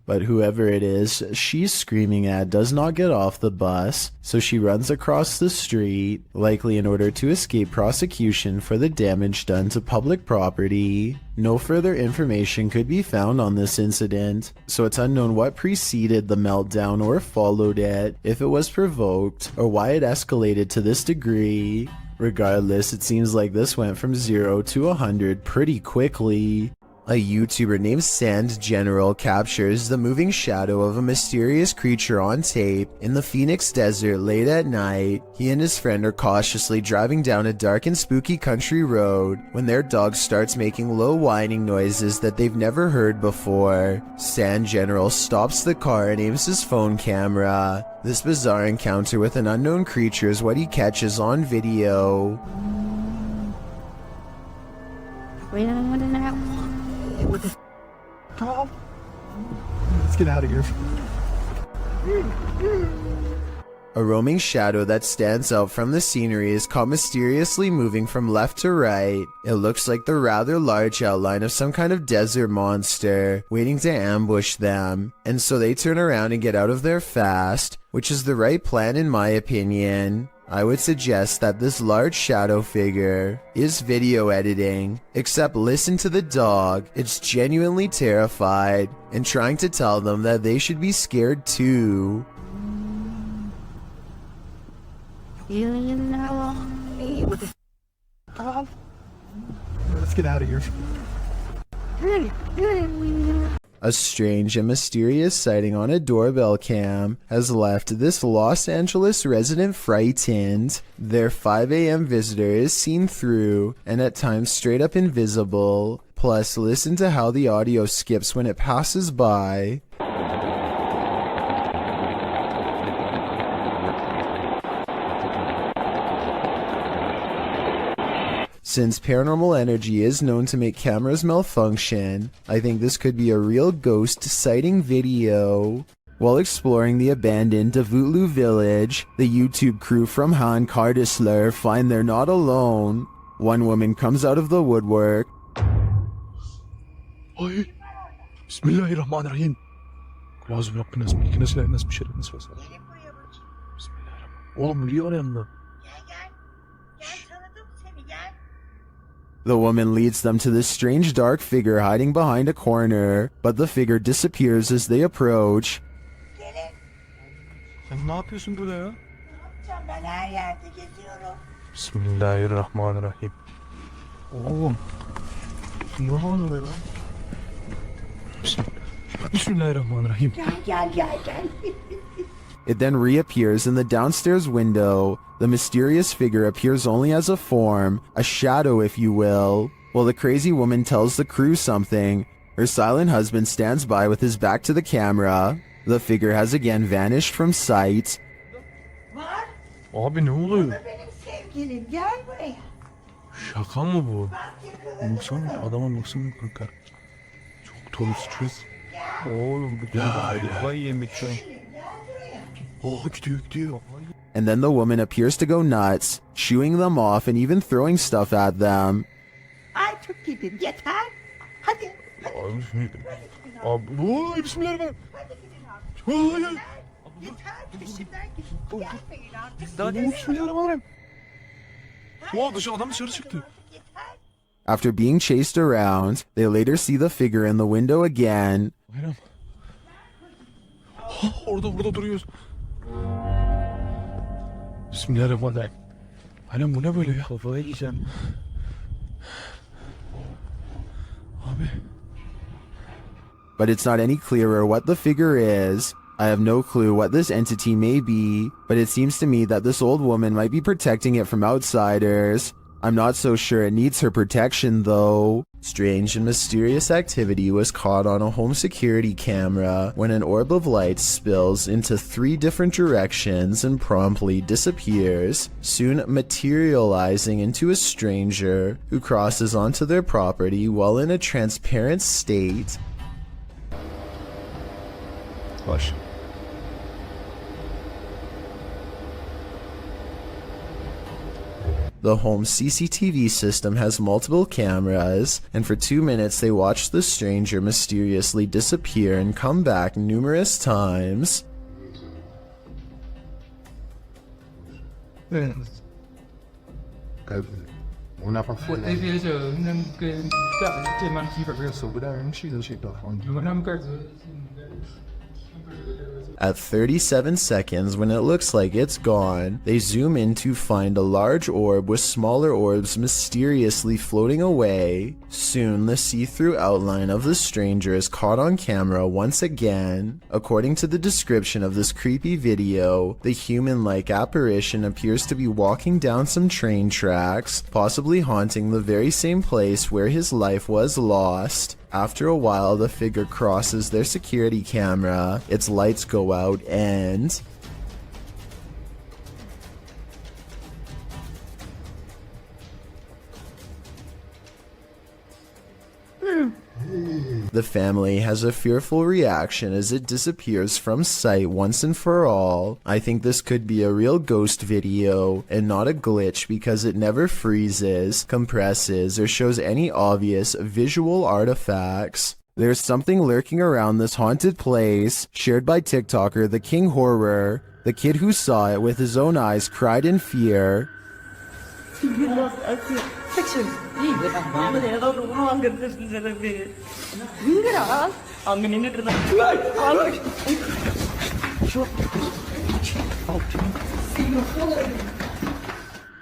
But whoever it is she's screaming at does not get off the bus, so she runs across the street, likely in order to escape prosecution for the damage done to public property. No further information could be found on this incident, so it's unknown what preceded the meltdown or followed it, if it was provoked, or why it escalated to this degree. Regardless, it seems like this went from 0 to 100 pretty quickly. A YouTuber named Sand General captures the moving shadow of a mysterious creature on tape in the Phoenix desert late at night. He and his friend are cautiously driving down a dark and spooky country road when their dog starts making low whining noises that they've never heard before. Sand General stops the car and aims his phone camera. This bizarre encounter with an unknown creature is what he catches on video. What the Tom? Let's get out of here. A roaming shadow that stands out from the scenery is caught mysteriously moving from left to right. It looks like the rather large outline of some kind of desert monster waiting to ambush them, and so they turn around and get out of there fast, which is the right plan in my opinion. I would suggest that this large shadow figure is video editing, except listen to the dog. It's genuinely terrified and trying to tell them that they should be scared too. Let's get out of here. A strange and mysterious sighting on a doorbell cam has left this Los Angeles resident frightened. Their 5 a.m. visitor is seen through and at times straight up invisible. Plus, listen to how the audio skips when it passes by. Since paranormal energy is known to make cameras malfunction, I think this could be a real ghost sighting video. While exploring the abandoned Davutlu village, the YouTube crew from Han Carlisle find they're not alone. One woman comes out of the woodwork. Ay, Bismillahirrahmanirrahim. Lazım Rabbine nasıl nasıl bir şey nasıl var? Bismillahirrahmanirrahim. Oğlum niye var yanında? The woman leads them to this strange dark figure hiding behind a corner, but the figure disappears as they approach. Sen ne yapıyorsun burada ya? Ben her yerde geziyorum. Bismillahirrahmanirrahim. Oğlum. Ne oluyor lan? Bismillahirrahmanirrahim. Gel. It then reappears in the downstairs window. The mysterious figure appears only as a form, a shadow if you will. While the crazy woman tells the crew something, her silent husband stands by with his back to the camera. The figure has again vanished from sight. Abi ne oluyor? Benim sevgilim gel buraya. Şaka mı bu? Baksana adama baksana kanka. Çok toru stres. Oğlum bu kafayı yemek şu an. Oh gidiyor. And then the woman appears to go nuts, shooing them off and even throwing stuff at them. Ay çok gidin yeter. Hadi. Abi bismillahirrahmanirrahim. Bismillahirrahmanirrahim. Vallahi. Yeter peşimden gidin. Gelmeyin artık. Daha ne bismillahirrahmanirrahim. Oha adam dışarı çıktı. After being chased around, they later see the figure in the window again. Bayram. Orada duruyoruz. Bismillahirrahmanirrahim. Bayram bu ne böyle ya? Kafayı yiyeceğim. Abi. But it's not any clearer what the figure is. I have no clue what this entity may be, but it seems to me that this old woman might be protecting it from outsiders. I'm not so sure it needs her protection though. Strange and mysterious activity was caught on a home security camera when an orb of light spills into 3 different directions and promptly disappears, soon materializing into a stranger who crosses onto their property while in a transparent state. Hush. The home CCTV system has multiple cameras, and for 2 minutes they watch the stranger mysteriously disappear and come back numerous times. At 37 seconds, when it looks like it's gone, they zoom in to find a large orb with smaller orbs mysteriously floating away. Soon, the see-through outline of the stranger is caught on camera once again. According to the description of this creepy video, the human-like apparition appears to be walking down some train tracks, possibly haunting the very same place where his life was lost. After a while, the figure crosses their security camera, its lights go out, and the family has a fearful reaction as it disappears from sight once and for all. I think this could be a real ghost video and not a glitch because it never freezes, compresses, or shows any obvious visual artifacts. There's something lurking around this haunted place, shared by TikToker The King Horror. The kid who saw it with his own eyes cried in fear.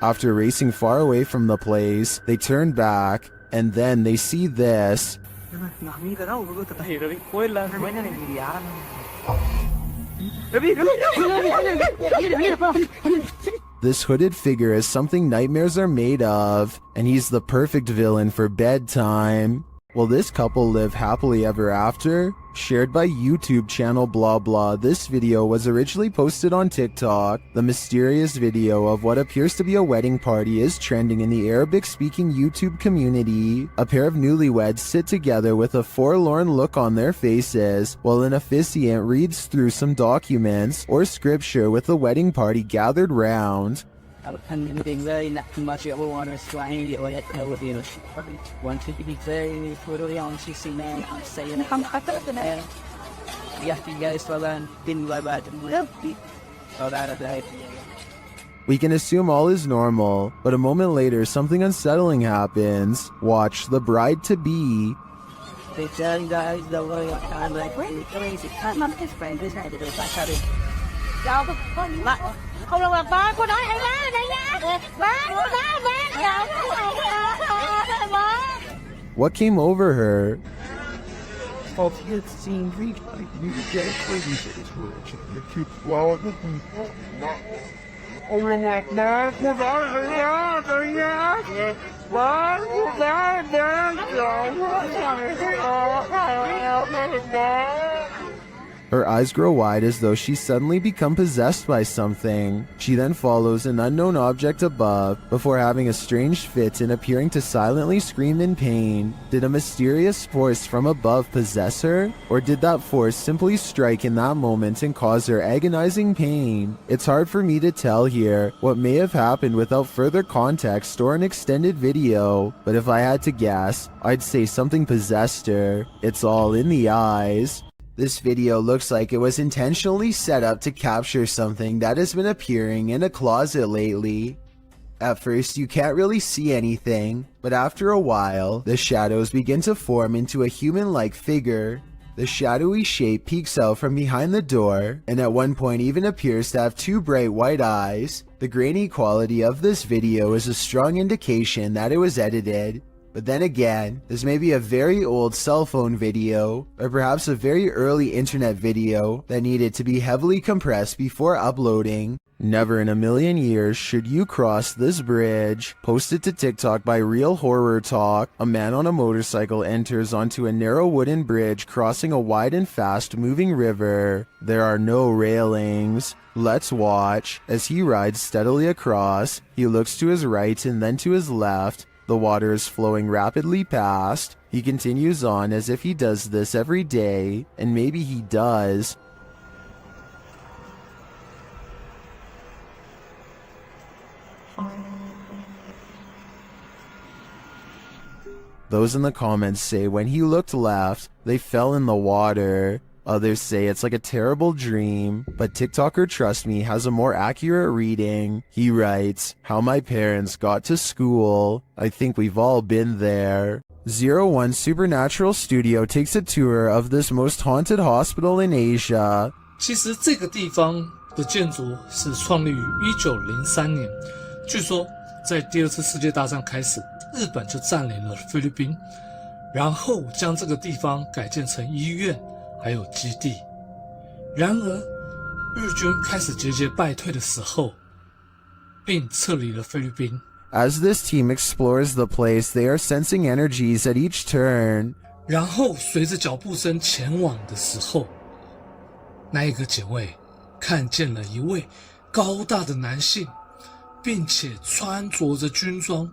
After racing far away from the place, they turn back, and then they see this. This hooded figure is something nightmares are made of, and he's the perfect villain for bedtime. Will this couple live happily ever after? Shared by YouTube channel blah blah, this video was originally posted on TikTok. The mysterious video of what appears to be a wedding party is trending in the Arabic-speaking YouTube community. A pair of newlyweds sit together with a forlorn look on their faces, while an officiant reads through some documents or scripture with the wedding party gathered round. We can assume all is normal, but a moment later something unsettling happens. Watch the bride-to-be. Không đâu mà ba, cô nói hay má đây nha. Má, cô nói má. What came over her? Her eyes grow wide as though she's suddenly become possessed by something. She then follows an unknown object above, before having a strange fit and appearing to silently scream in pain. Did a mysterious force from above possess her? Or did that force simply strike in that moment and cause her agonizing pain? It's hard for me to tell here what may have happened without further context or an extended video, but if I had to guess, I'd say something possessed her. It's all in the eyes. This video looks like it was intentionally set up to capture something that has been appearing in a closet lately. At first, you can't really see anything, but after a while, the shadows begin to form into a human-like figure. The shadowy shape peeks out from behind the door, and at one point even appears to have two bright white eyes. The grainy quality of this video is a strong indication that it was edited. But then again, this may be a very old cell phone video, or perhaps a very early internet video that needed to be heavily compressed before uploading. Never in a million years should you cross this bridge. Posted to TikTok by Real Horror Talk, a man on a motorcycle enters onto a narrow wooden bridge crossing a wide and fast moving river. There are no railings. Let's watch. As he rides steadily across, he looks to his right and then to his left. The water is flowing rapidly past. He continues on as if he does this every day, and maybe he does. Those in the comments say when he looked left, they fell in the water. Others say it's like a terrible dream, but TikToker Trust Me has a more accurate reading. He writes, "How my parents got to school. I think we've all been there." 01 Supernatural Studio takes a tour of this most haunted hospital in Asia. 其实这个地方的建筑是创立于1903年，据说在第二次世界大战开始，日本就占领了菲律宾，然后将这个地方改建成医院还有基地。然而日军开始节节败退的时候，并撤离了菲律宾。 As this team explores the place, they are sensing energies at each turn. 然后随着脚步声前往的时候，那一个警卫看见了一位高大的男性，并且穿着着军装，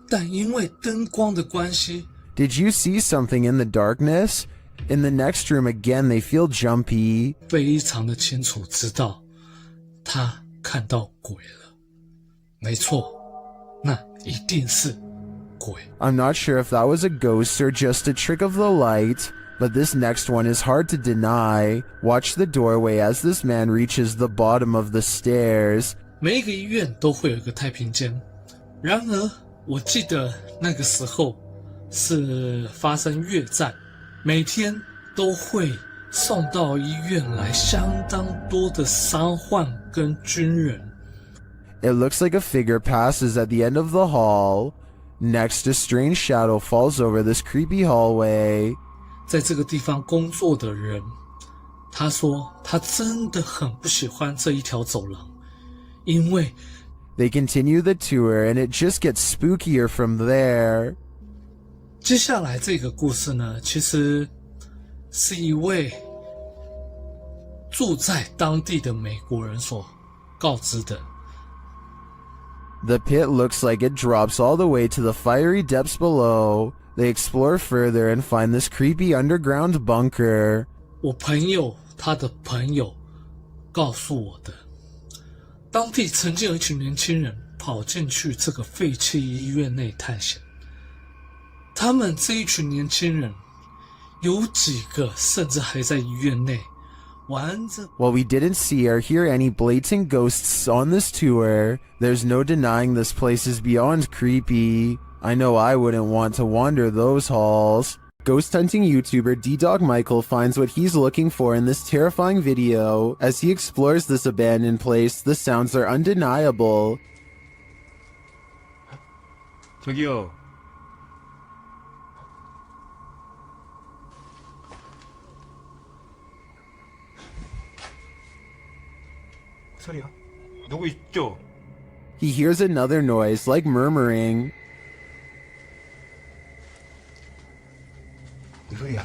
但因为灯光的关系 Did you see something in the darkness? In the next room again, they feel jumpy. 非常的清楚知道他看到鬼了。没错，那一定是鬼。 I'm not sure if that was a ghost or just a trick of the light, but this next one is hard to deny. Watch the doorway as this man reaches the bottom of the stairs. 每一个医院都会有一个太平间，然而我记得那个时候是发生越战，每天都会送到医院来相当多的伤患跟军人。 It looks like a figure passes at the end of the hall. Next, a strange shadow falls over this creepy hallway. 在这个地方工作的人，他说他真的很不喜欢这一条走廊，因为 They continue the tour and it just gets spookier from there. 接下来这个故事呢，其实是一位住在当地的美国人所告知的。 The pit looks like it drops all the way to the fiery depths below. They explore further and find this creepy underground bunker. 我朋友他的朋友告诉我的，当地曾经有一群年轻人跑进去这个废弃医院内探险。他们这一群年轻人，有几个甚至还在医院内玩着。 While we didn't see or hear any blatant ghosts on this tour, there's no denying this place is beyond creepy. I know I wouldn't want to wander those halls. Ghost hunting YouTuber D-Dog Michael finds what he's looking for in this terrifying video. As he explores this abandoned place, the sounds are undeniable. 저기요. 소리야? 누구 있죠? He hears another noise, like murmuring. 무슨 소리야?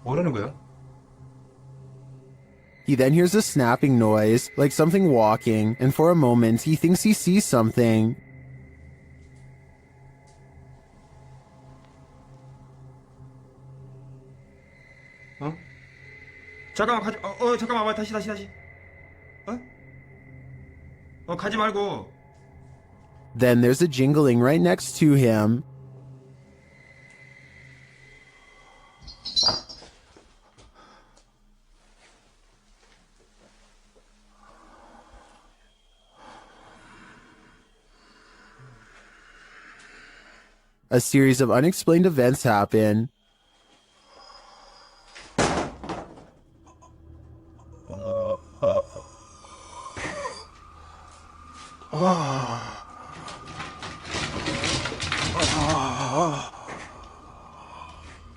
뭐라는 거야? He then hears a snapping noise, like something walking, and for a moment he thinks he sees something. 어? 잠깐만 잠깐만 다시 가지 말고. Then there's a jingling right next to him. A series of unexplained events happen.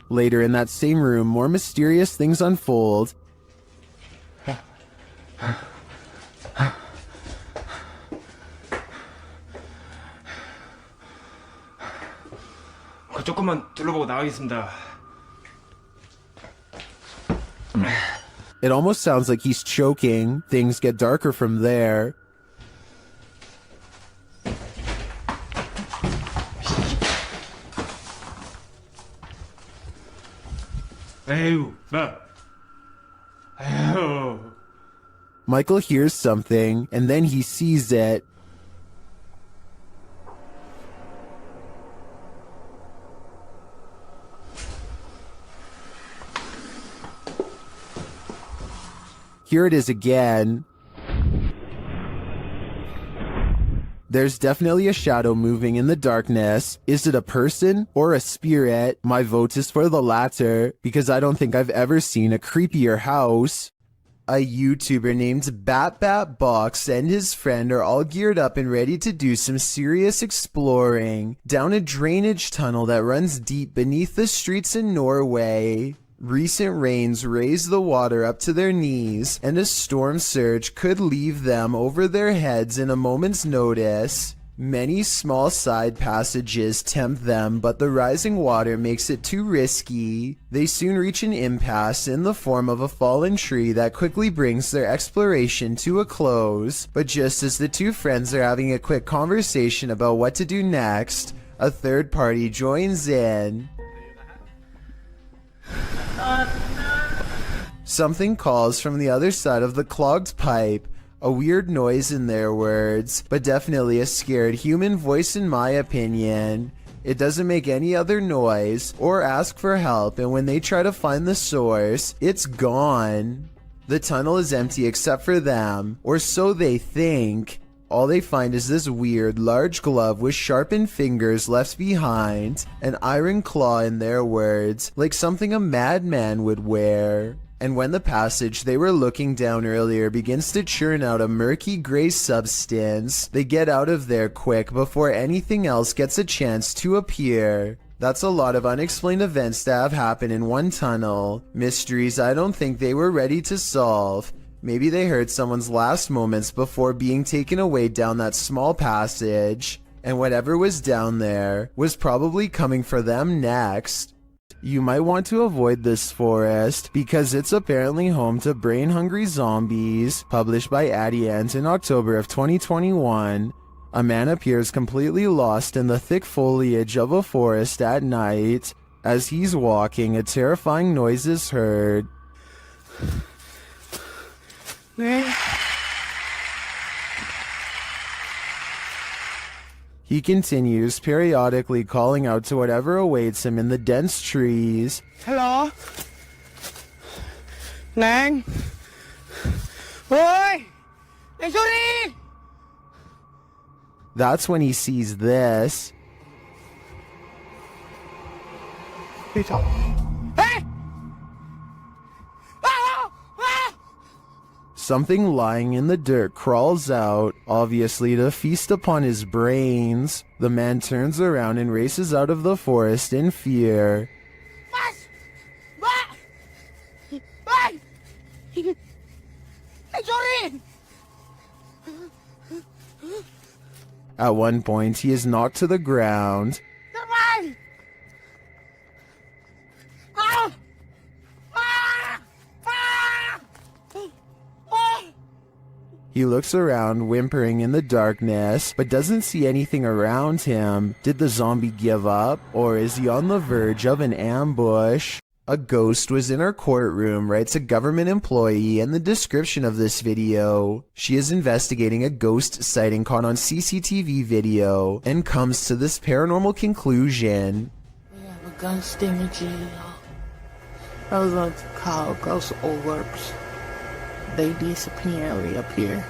Later in that same room, more mysterious things unfold. 조금만 둘러보고 나가겠습니다. It almost sounds like he's choking. Things get darker from there. 에휴, 에휴. Michael hears something, and then he sees it. Here it is again. There's definitely a shadow moving in the darkness. Is it a person or a spirit? My vote is for the latter, because I don't think I've ever seen a creepier house. A YouTuber named BatBatBox and his friend are all geared up and ready to do some serious exploring down a drainage tunnel that runs deep beneath the streets in Norway. Recent rains raise the water up to their knees, and a storm surge could leave them over their heads in a moment's notice. Many small side passages tempt them, but the rising water makes it too risky. They soon reach an impasse in the form of a fallen tree that quickly brings their exploration to a close. But just as the two friends are having a quick conversation about what to do next, a third party joins in. Something calls from the other side of the clogged pipe. A weird noise in their words, but definitely a scared human voice in my opinion. It doesn't make any other noise or ask for help, and when they try to find the source, it's gone. The tunnel is empty except for them, or so they think. All they find is this weird, large glove with sharpened fingers left behind, an iron claw in their words, like something a madman would wear. And when the passage they were looking down earlier begins to churn out a murky gray substance, they get out of there quick before anything else gets a chance to appear. That's a lot of unexplained events that have happened in one tunnel. Mysteries I don't think they were ready to solve. Maybe they heard someone's last moments before being taken away down that small passage, and whatever was down there was probably coming for them next. You might want to avoid this forest because it's apparently home to brain-hungry zombies. Published by Addy Ant in October of 2021. A man appears completely lost in the thick foliage of a forest at night. As he's walking, a terrifying noise is heard. He continues, periodically calling out to whatever awaits him in the dense trees. Hello? Nang? Oi! Nang Suri! That's when he sees this. Hey! Something lying in the dirt crawls out, obviously to feast upon his brains. The man turns around and races out of the forest in fear. At one point, he is knocked to the ground. He looks around, whimpering in the darkness, but doesn't see anything around him. Did the zombie give up, or is he on the verge of an ambush? A ghost was in our courtroom, writes a government employee in the description of this video. She is investigating a ghost sighting caught on CCTV video, and comes to this paranormal conclusion. We have a ghost in the jail. Those are called ghost orbs. They disappear and reappear.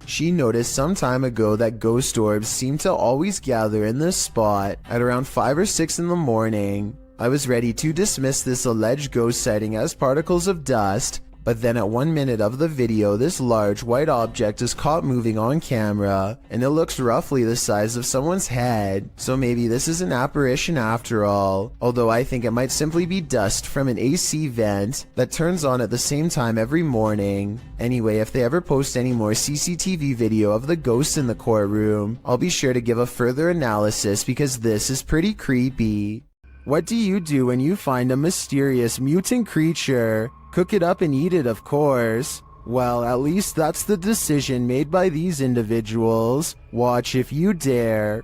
She noticed some time ago that ghost orbs seem to always gather in this spot at around 5 or 6 in the morning. I was ready to dismiss this alleged ghost sighting as particles of dust, but then at 1 minute of the video, this large white object is caught moving on camera, and it looks roughly the size of someone's head, so maybe this is an apparition after all, although I think it might simply be dust from an AC vent that turns on at the same time every morning. Anyway, if they ever post any more CCTV video of the ghosts in the courtroom, I'll be sure to give a further analysis because this is pretty creepy. What do you do when you find a mysterious mutant creature? Cook it up and eat it, of course. Well, at least that's the decision made by these individuals. Watch if you dare.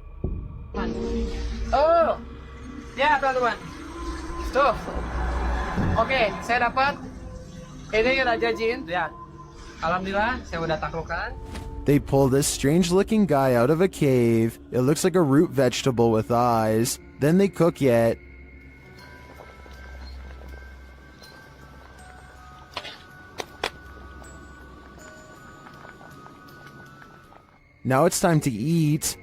Oh, ya teman-teman. Tuh, oke, saya dapat. Ini Raja Jin, ya. Alhamdulillah, saya udah taklukkan. They pull this strange-looking guy out of a cave. It looks like a root vegetable with eyes. Then they cook it. Now it's time to eat.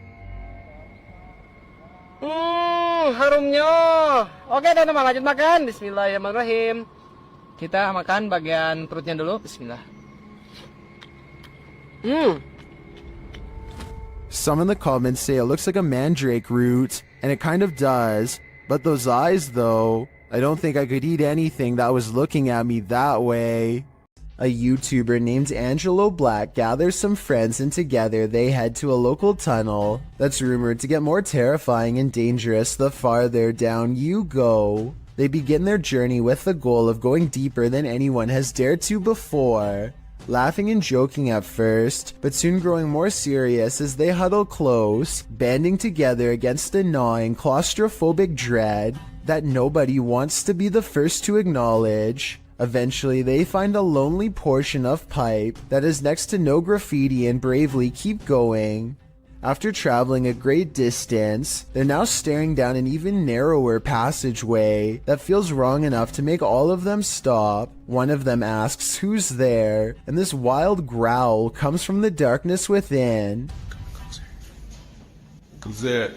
Harumnya. Oke, teman-teman, lanjut makan. Bismillahirrahmanirrahim. Kita makan bagian perutnya dulu. Bismillah. Some in the comments say it looks like a mandrake root, and it kind of does. But those eyes, though, I don't think I could eat anything that was looking at me that way. A YouTuber named Angelo Black gathers some friends and together they head to a local tunnel that's rumored to get more terrifying and dangerous the farther down you go. They begin their journey with the goal of going deeper than anyone has dared to before. Laughing and joking at first, but soon growing more serious as they huddle close, banding together against a gnawing claustrophobic dread that nobody wants to be the first to acknowledge. Eventually, they find a lonely portion of pipe that is next to no graffiti and bravely keep going. After traveling a great distance, they're now staring down an even narrower passageway that feels wrong enough to make all of them stop. One of them asks who's there, and this wild growl comes from the darkness within. Who's there?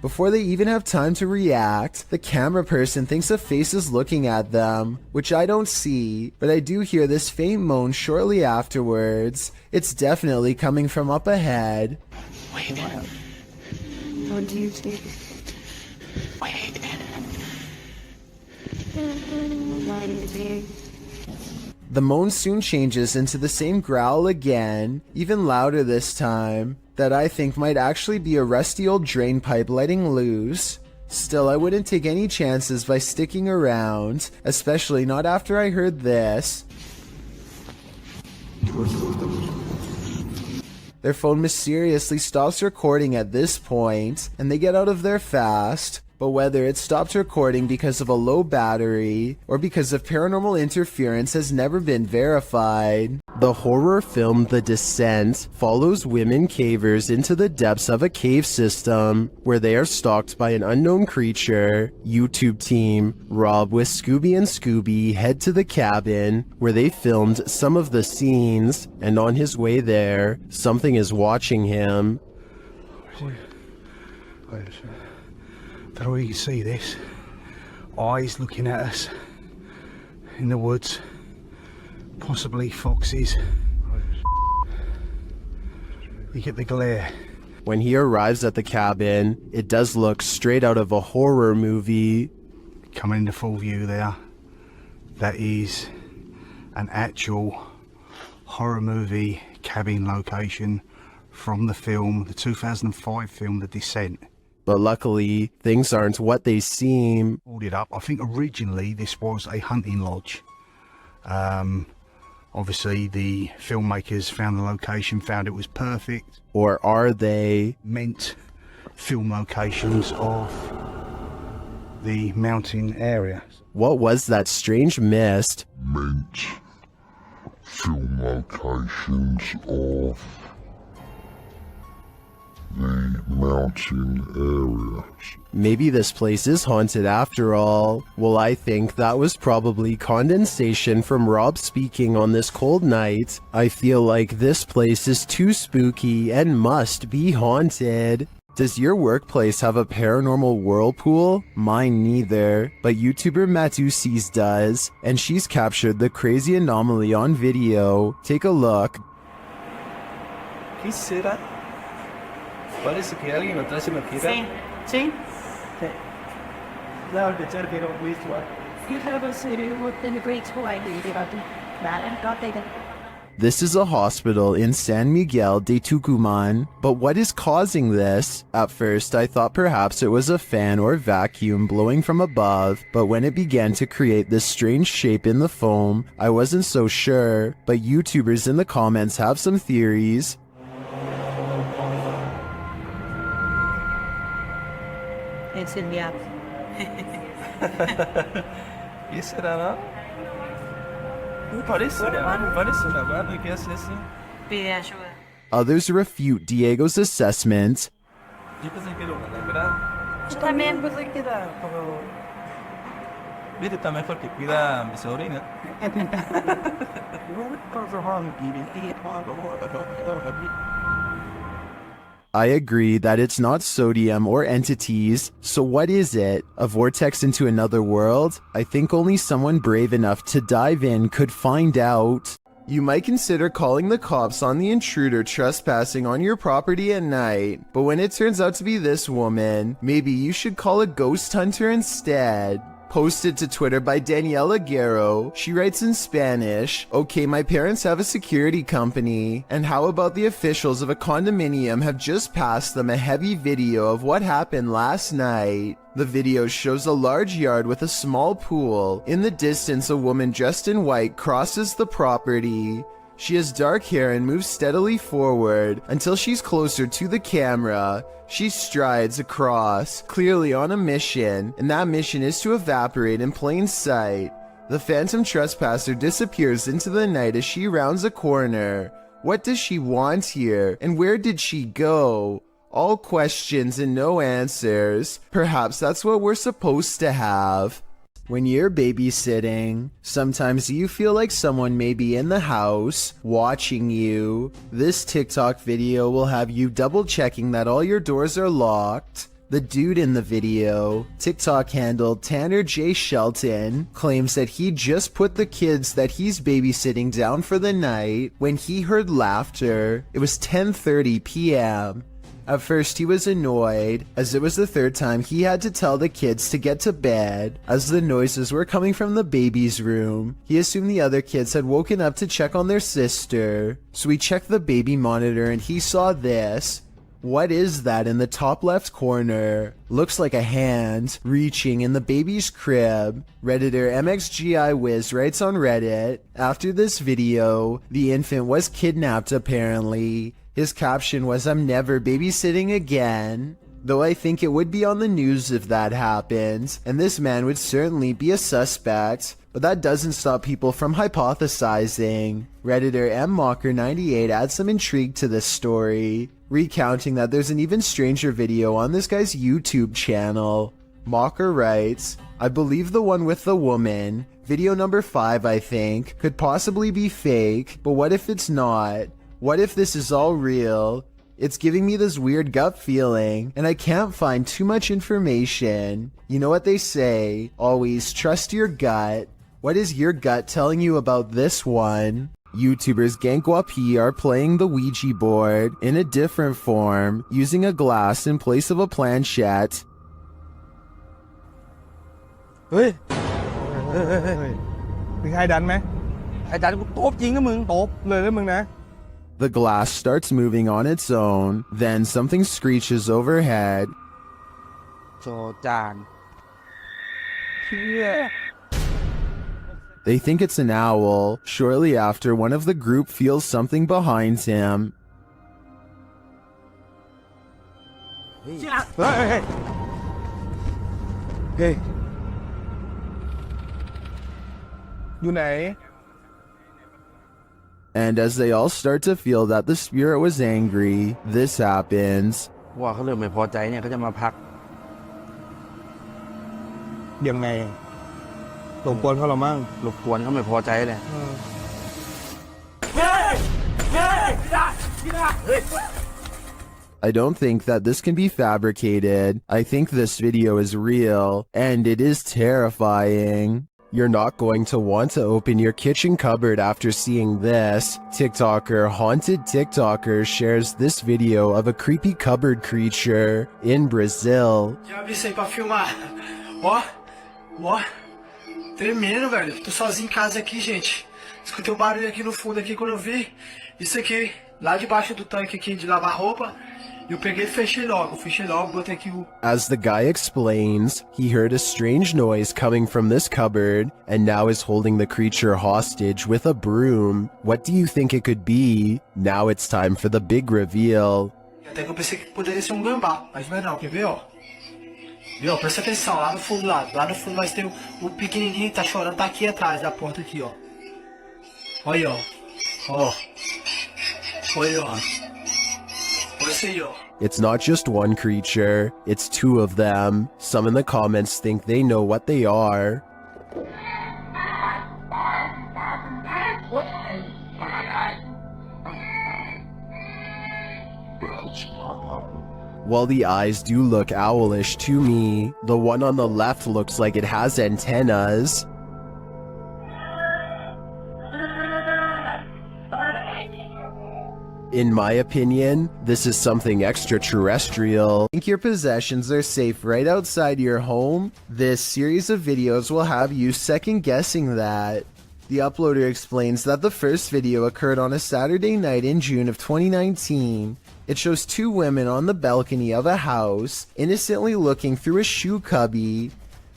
Before they even have time to react, the camera person thinks a face is looking at them, which I don't see, but I do hear this faint moan shortly afterwards. It's definitely coming from up ahead. Wait. What do you think? Wait. The moan soon changes into the same growl again, even louder this time, that I think might actually be a rusty old drain pipe letting loose. Still, I wouldn't take any chances by sticking around, especially not after I heard this. Their phone mysteriously stops recording at this point, and they get out of there fast. But whether it stopped recording because of a low battery or because of paranormal interference has never been verified. The horror film The Descent follows women cavers into the depths of a cave system where they are stalked by an unknown creature. YouTube team Rob with Scooby and Scooby head to the cabin where they filmed some of the scenes, and on his way there, something is watching him. I don't know if you can see this. Eyes looking at us in the woods. Possibly foxes. You get the glare. When he arrives at the cabin, it does look straight out of a horror movie. Coming into full view there. That is an actual horror movie cabin location from the film, the 2005 film, The Descent. But luckily, things aren't what they seem. Pulled it up. I think originally this was a hunting lodge. Obviously, the filmmakers found the location, found it was perfect. Or are they? Meant film locations of the mountain area. What was that strange mist? Meant film locations of the mountain areas. Maybe this place is haunted after all. Well, I think that was probably condensation from Rob speaking on this cold night. I feel like this place is too spooky and must be haunted. Does your workplace have a paranormal whirlpool? Mine neither, but YouTuber Matusis does, and she's captured the crazy anomaly on video. Take a look. ¿Qué será? Parece que alguien atrás me quiera. Sí, sí. Claro, que echar que no visual. You have a city within the great Hawaii. This is a hospital in San Miguel de Tucumán, but what is causing this? At first, I thought perhaps it was a fan or vacuum blowing from above, but when it began to create this strange shape in the foam, I wasn't so sure. But YouTubers in the comments have some theories. Incendiado. ¿Qué será, no? Parece una mano que hace así. Pide ayuda. Others refute Diego's assessment. Yo pensé que era una lámpara. Yo también pensé que era, pero Viste, está mejor que cuida a mi sobrina. I agree that it's not sodium or entities, so what is it? A vortex into another world? I think only someone brave enough to dive in could find out. You might consider calling the cops on the intruder trespassing on your property at night, but when it turns out to be this woman, maybe you should call a ghost hunter instead. Posted to Twitter by Daniela Guerrero, she writes in Spanish, "Okay, my parents have a security company, and how about the officials of a condominium have just passed them a heavy video of what happened last night. The video shows a large yard with a small pool. In the distance, a woman dressed in white crosses the property. She has dark hair and moves steadily forward until she's closer to the camera. She strides across, clearly on a mission, and that mission is to evaporate in plain sight. The phantom trespasser disappears into the night as she rounds a corner. What does she want here, and where did she go? All questions and no answers. Perhaps that's what we're supposed to have." When you're babysitting, sometimes you feel like someone may be in the house, watching you. This TikTok video will have you double checking that all your doors are locked. The dude in the video, TikTok handle Tanner J. Shelton, claims that he just put the kids that he's babysitting down for the night when he heard laughter. It was 10:30 p.m. At first he was annoyed, as it was the third time he had to tell the kids to get to bed, as the noises were coming from the baby's room. He assumed the other kids had woken up to check on their sister, so he checked the baby monitor and he saw this. What is that in the top left corner? Looks like a hand reaching in the baby's crib. Redditor MXGIWiz writes on Reddit, "After this video, the infant was kidnapped apparently. His caption was, 'I'm never babysitting again.' Though I think it would be on the news if that happened, and this man would certainly be a suspect, but that doesn't stop people from hypothesizing." Redditor MMocker98 adds some intrigue to this story, recounting that there's an even stranger video on this guy's YouTube channel. Mocker writes, "I believe the one with the woman, video number 5 I think, could possibly be fake, but what if it's not? What if this is all real? It's giving me this weird gut feeling, and I can't find too much information. You know what they say, always trust your gut. What is your gut telling you about this one?" YouTubers Gankwapi are playing the Ouija board in a different form, using a glass in place of a planchette. เฮ้ยมีใครดันไหมใครดันกูตบจริงนะมึงตบเลยนะมึงนะ The glass starts moving on its own, then something screeches overhead. โจจาน They think it's an owl. Shortly after, one of the group feels something behind him. เฮ้ยอยู่ไหน And as they all start to feel that the spirit was angry, this happens. ว่าเขาเริ่มไม่พอใจเนี่ยเขาจะมาพัก ยังไงรบกวนเขาหรอมั่ง รบกวนเขาไม่พอใจเลย I don't think that this can be fabricated. I think this video is real, and it is terrifying. You're not going to want to open your kitchen cupboard after seeing this. TikToker Haunted TikToker shares this video of a creepy cupboard creature in Brazil. Já abri isso aí pra filmar. Ó, tremendo, velho. Tô sozinho em casa aqui, gente. Escutei um barulho aqui no fundo aqui quando eu vi. Isso aqui, lá debaixo do tanque aqui de lavar roupa. Eu peguei e fechei logo, botei aqui o... As the guy explains, he heard a strange noise coming from this cupboard and now is holding the creature hostage with a broom. What do you think it could be? Now it's time for the big reveal. Até que eu pensei que poderia ser um gambá, mas não é não, quer ver, ó? Viu, presta atenção, lá no fundo, lá no fundo nós temos o pequenininho que tá chorando, tá aqui atrás da porta aqui, ó. Olha aí, ó. Olha aí, ó. It's not just one creature, it's 2 of them. Some in the comments think they know what they are. While the eyes do look owlish to me, the one on the left looks like it has antennas. In my opinion, this is something extraterrestrial. Think your possessions are safe right outside your home? This series of videos will have you second guessing that. The uploader explains that the first video occurred on a Saturday night in June of 2019. It shows two women on the balcony of a house, innocently looking through a shoe cubby.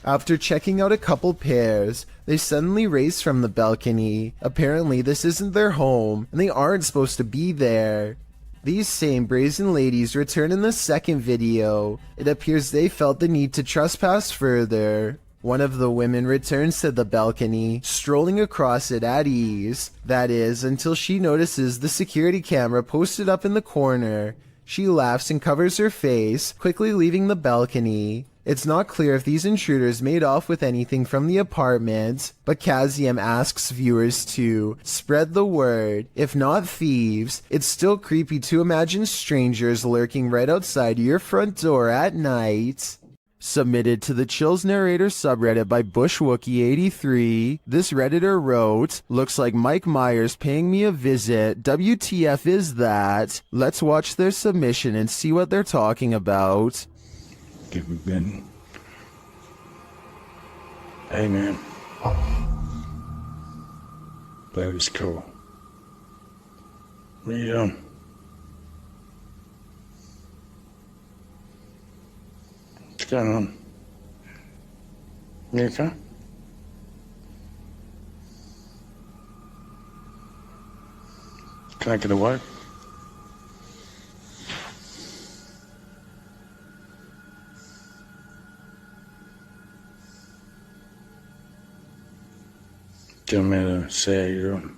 After checking out a couple pairs, they suddenly race from the balcony. Apparently this isn't their home, and they aren't supposed to be there. These same brazen ladies return in the second video. It appears they felt the need to trespass further. One of the women returns to the balcony, strolling across it at ease. That is, until she notices the security camera posted up in the corner. She laughs and covers her face, quickly leaving the balcony. It's not clear if these intruders made off with anything from the apartment, but Kazium asks viewers to spread the word. If not thieves, it's still creepy to imagine strangers lurking right outside your front door at night. Submitted to the Chills Narrator subreddit by BushWookie83, this redditor wrote, "Looks like Mike Myers paying me a visit. WTF is that?" Let's watch their submission and see what they're talking about. Get we been. Hey man. That was cool. What are you doing? What's going on? You okay? Can I get away? Do you want me to say how you're doing?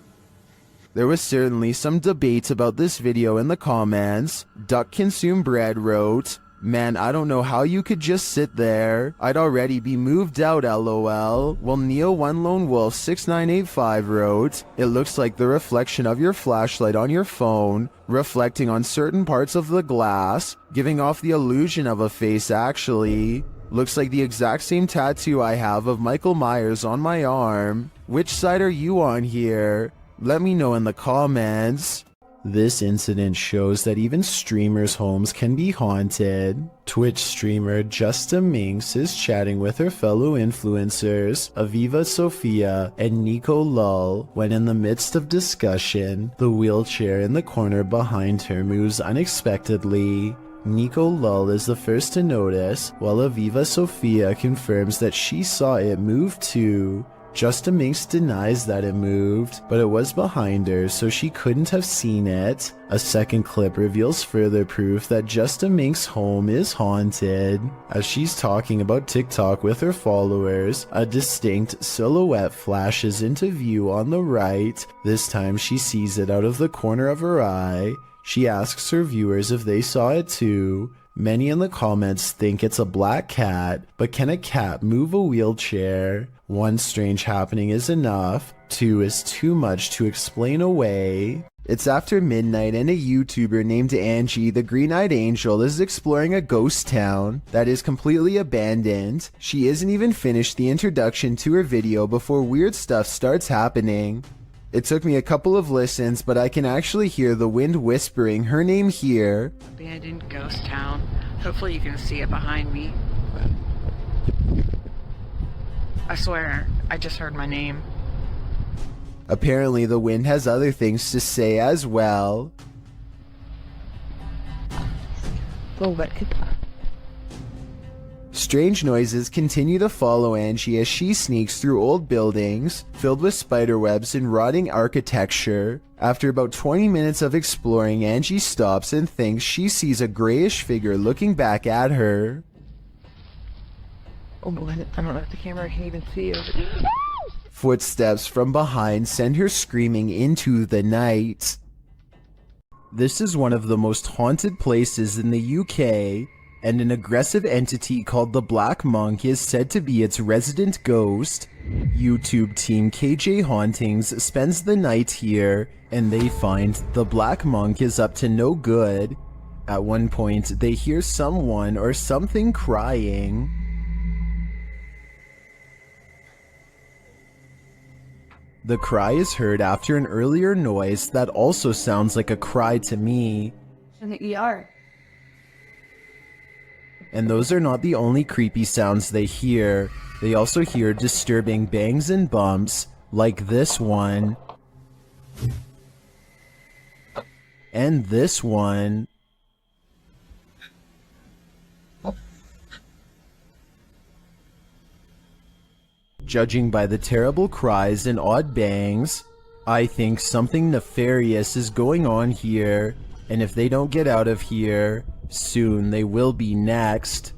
There was certainly some debate about this video in the comments. Duck Consume Bread wrote, "Man, I don't know how you could just sit there. I'd already be moved out, lol." While Neo1LoneWolf6985 wrote, "It looks like the reflection of your flashlight on your phone, reflecting on certain parts of the glass, giving off the illusion of a face actually. Looks like the exact same tattoo I have of Michael Myers on my arm. Which side are you on here? Let me know in the comments." This incident shows that even streamers' homes can be haunted. Twitch streamer Justa Minx is chatting with her fellow influencers, Aviva Sophia and Nico Lull, when in the midst of discussion, the wheelchair in the corner behind her moves unexpectedly. Nico Lull is the first to notice, while Aviva Sophia confirms that she saw it move too. Justa Minx denies that it moved, but it was behind her, so she couldn't have seen it. A second clip reveals further proof that Justa Minx's home is haunted. As she's talking about TikTok with her followers, a distinct silhouette flashes into view on the right. This time she sees it out of the corner of her eye. She asks her viewers if they saw it too. Many in the comments think it's a black cat, but can a cat move a wheelchair? One strange happening is enough, two is too much to explain away. It's after midnight and a YouTuber named Angie the Green-Eyed Angel is exploring a ghost town that is completely abandoned. She isn't even finished the introduction to her video before weird stuff starts happening. It took me a couple of listens, but I can actually hear the wind whispering her name here. Abandoned ghost town. Hopefully you can see it behind me. I swear, I just heard my name. Apparently the wind has other things to say as well. Strange noises continue to follow Angie as she sneaks through old buildings filled with spiderwebs and rotting architecture. After about 20 minutes of exploring, Angie stops and thinks she sees a grayish figure looking back at her. Oh boy, I don't know if the camera can even see it. Footsteps from behind send her screaming into the night. This is one of the most haunted places in the UK, and an aggressive entity called the Black Monk is said to be its resident ghost. YouTube team KJ Hauntings spends the night here, and they find the Black Monk is up to no good. At one point, they hear someone or something crying. The cry is heard after an earlier noise that also sounds like a cry to me. In the ER. And those are not the only creepy sounds they hear. They also hear disturbing bangs and bumps, like this one. And this one. Judging by the terrible cries and odd bangs, I think something nefarious is going on here, and if they don't get out of here, soon they will be next.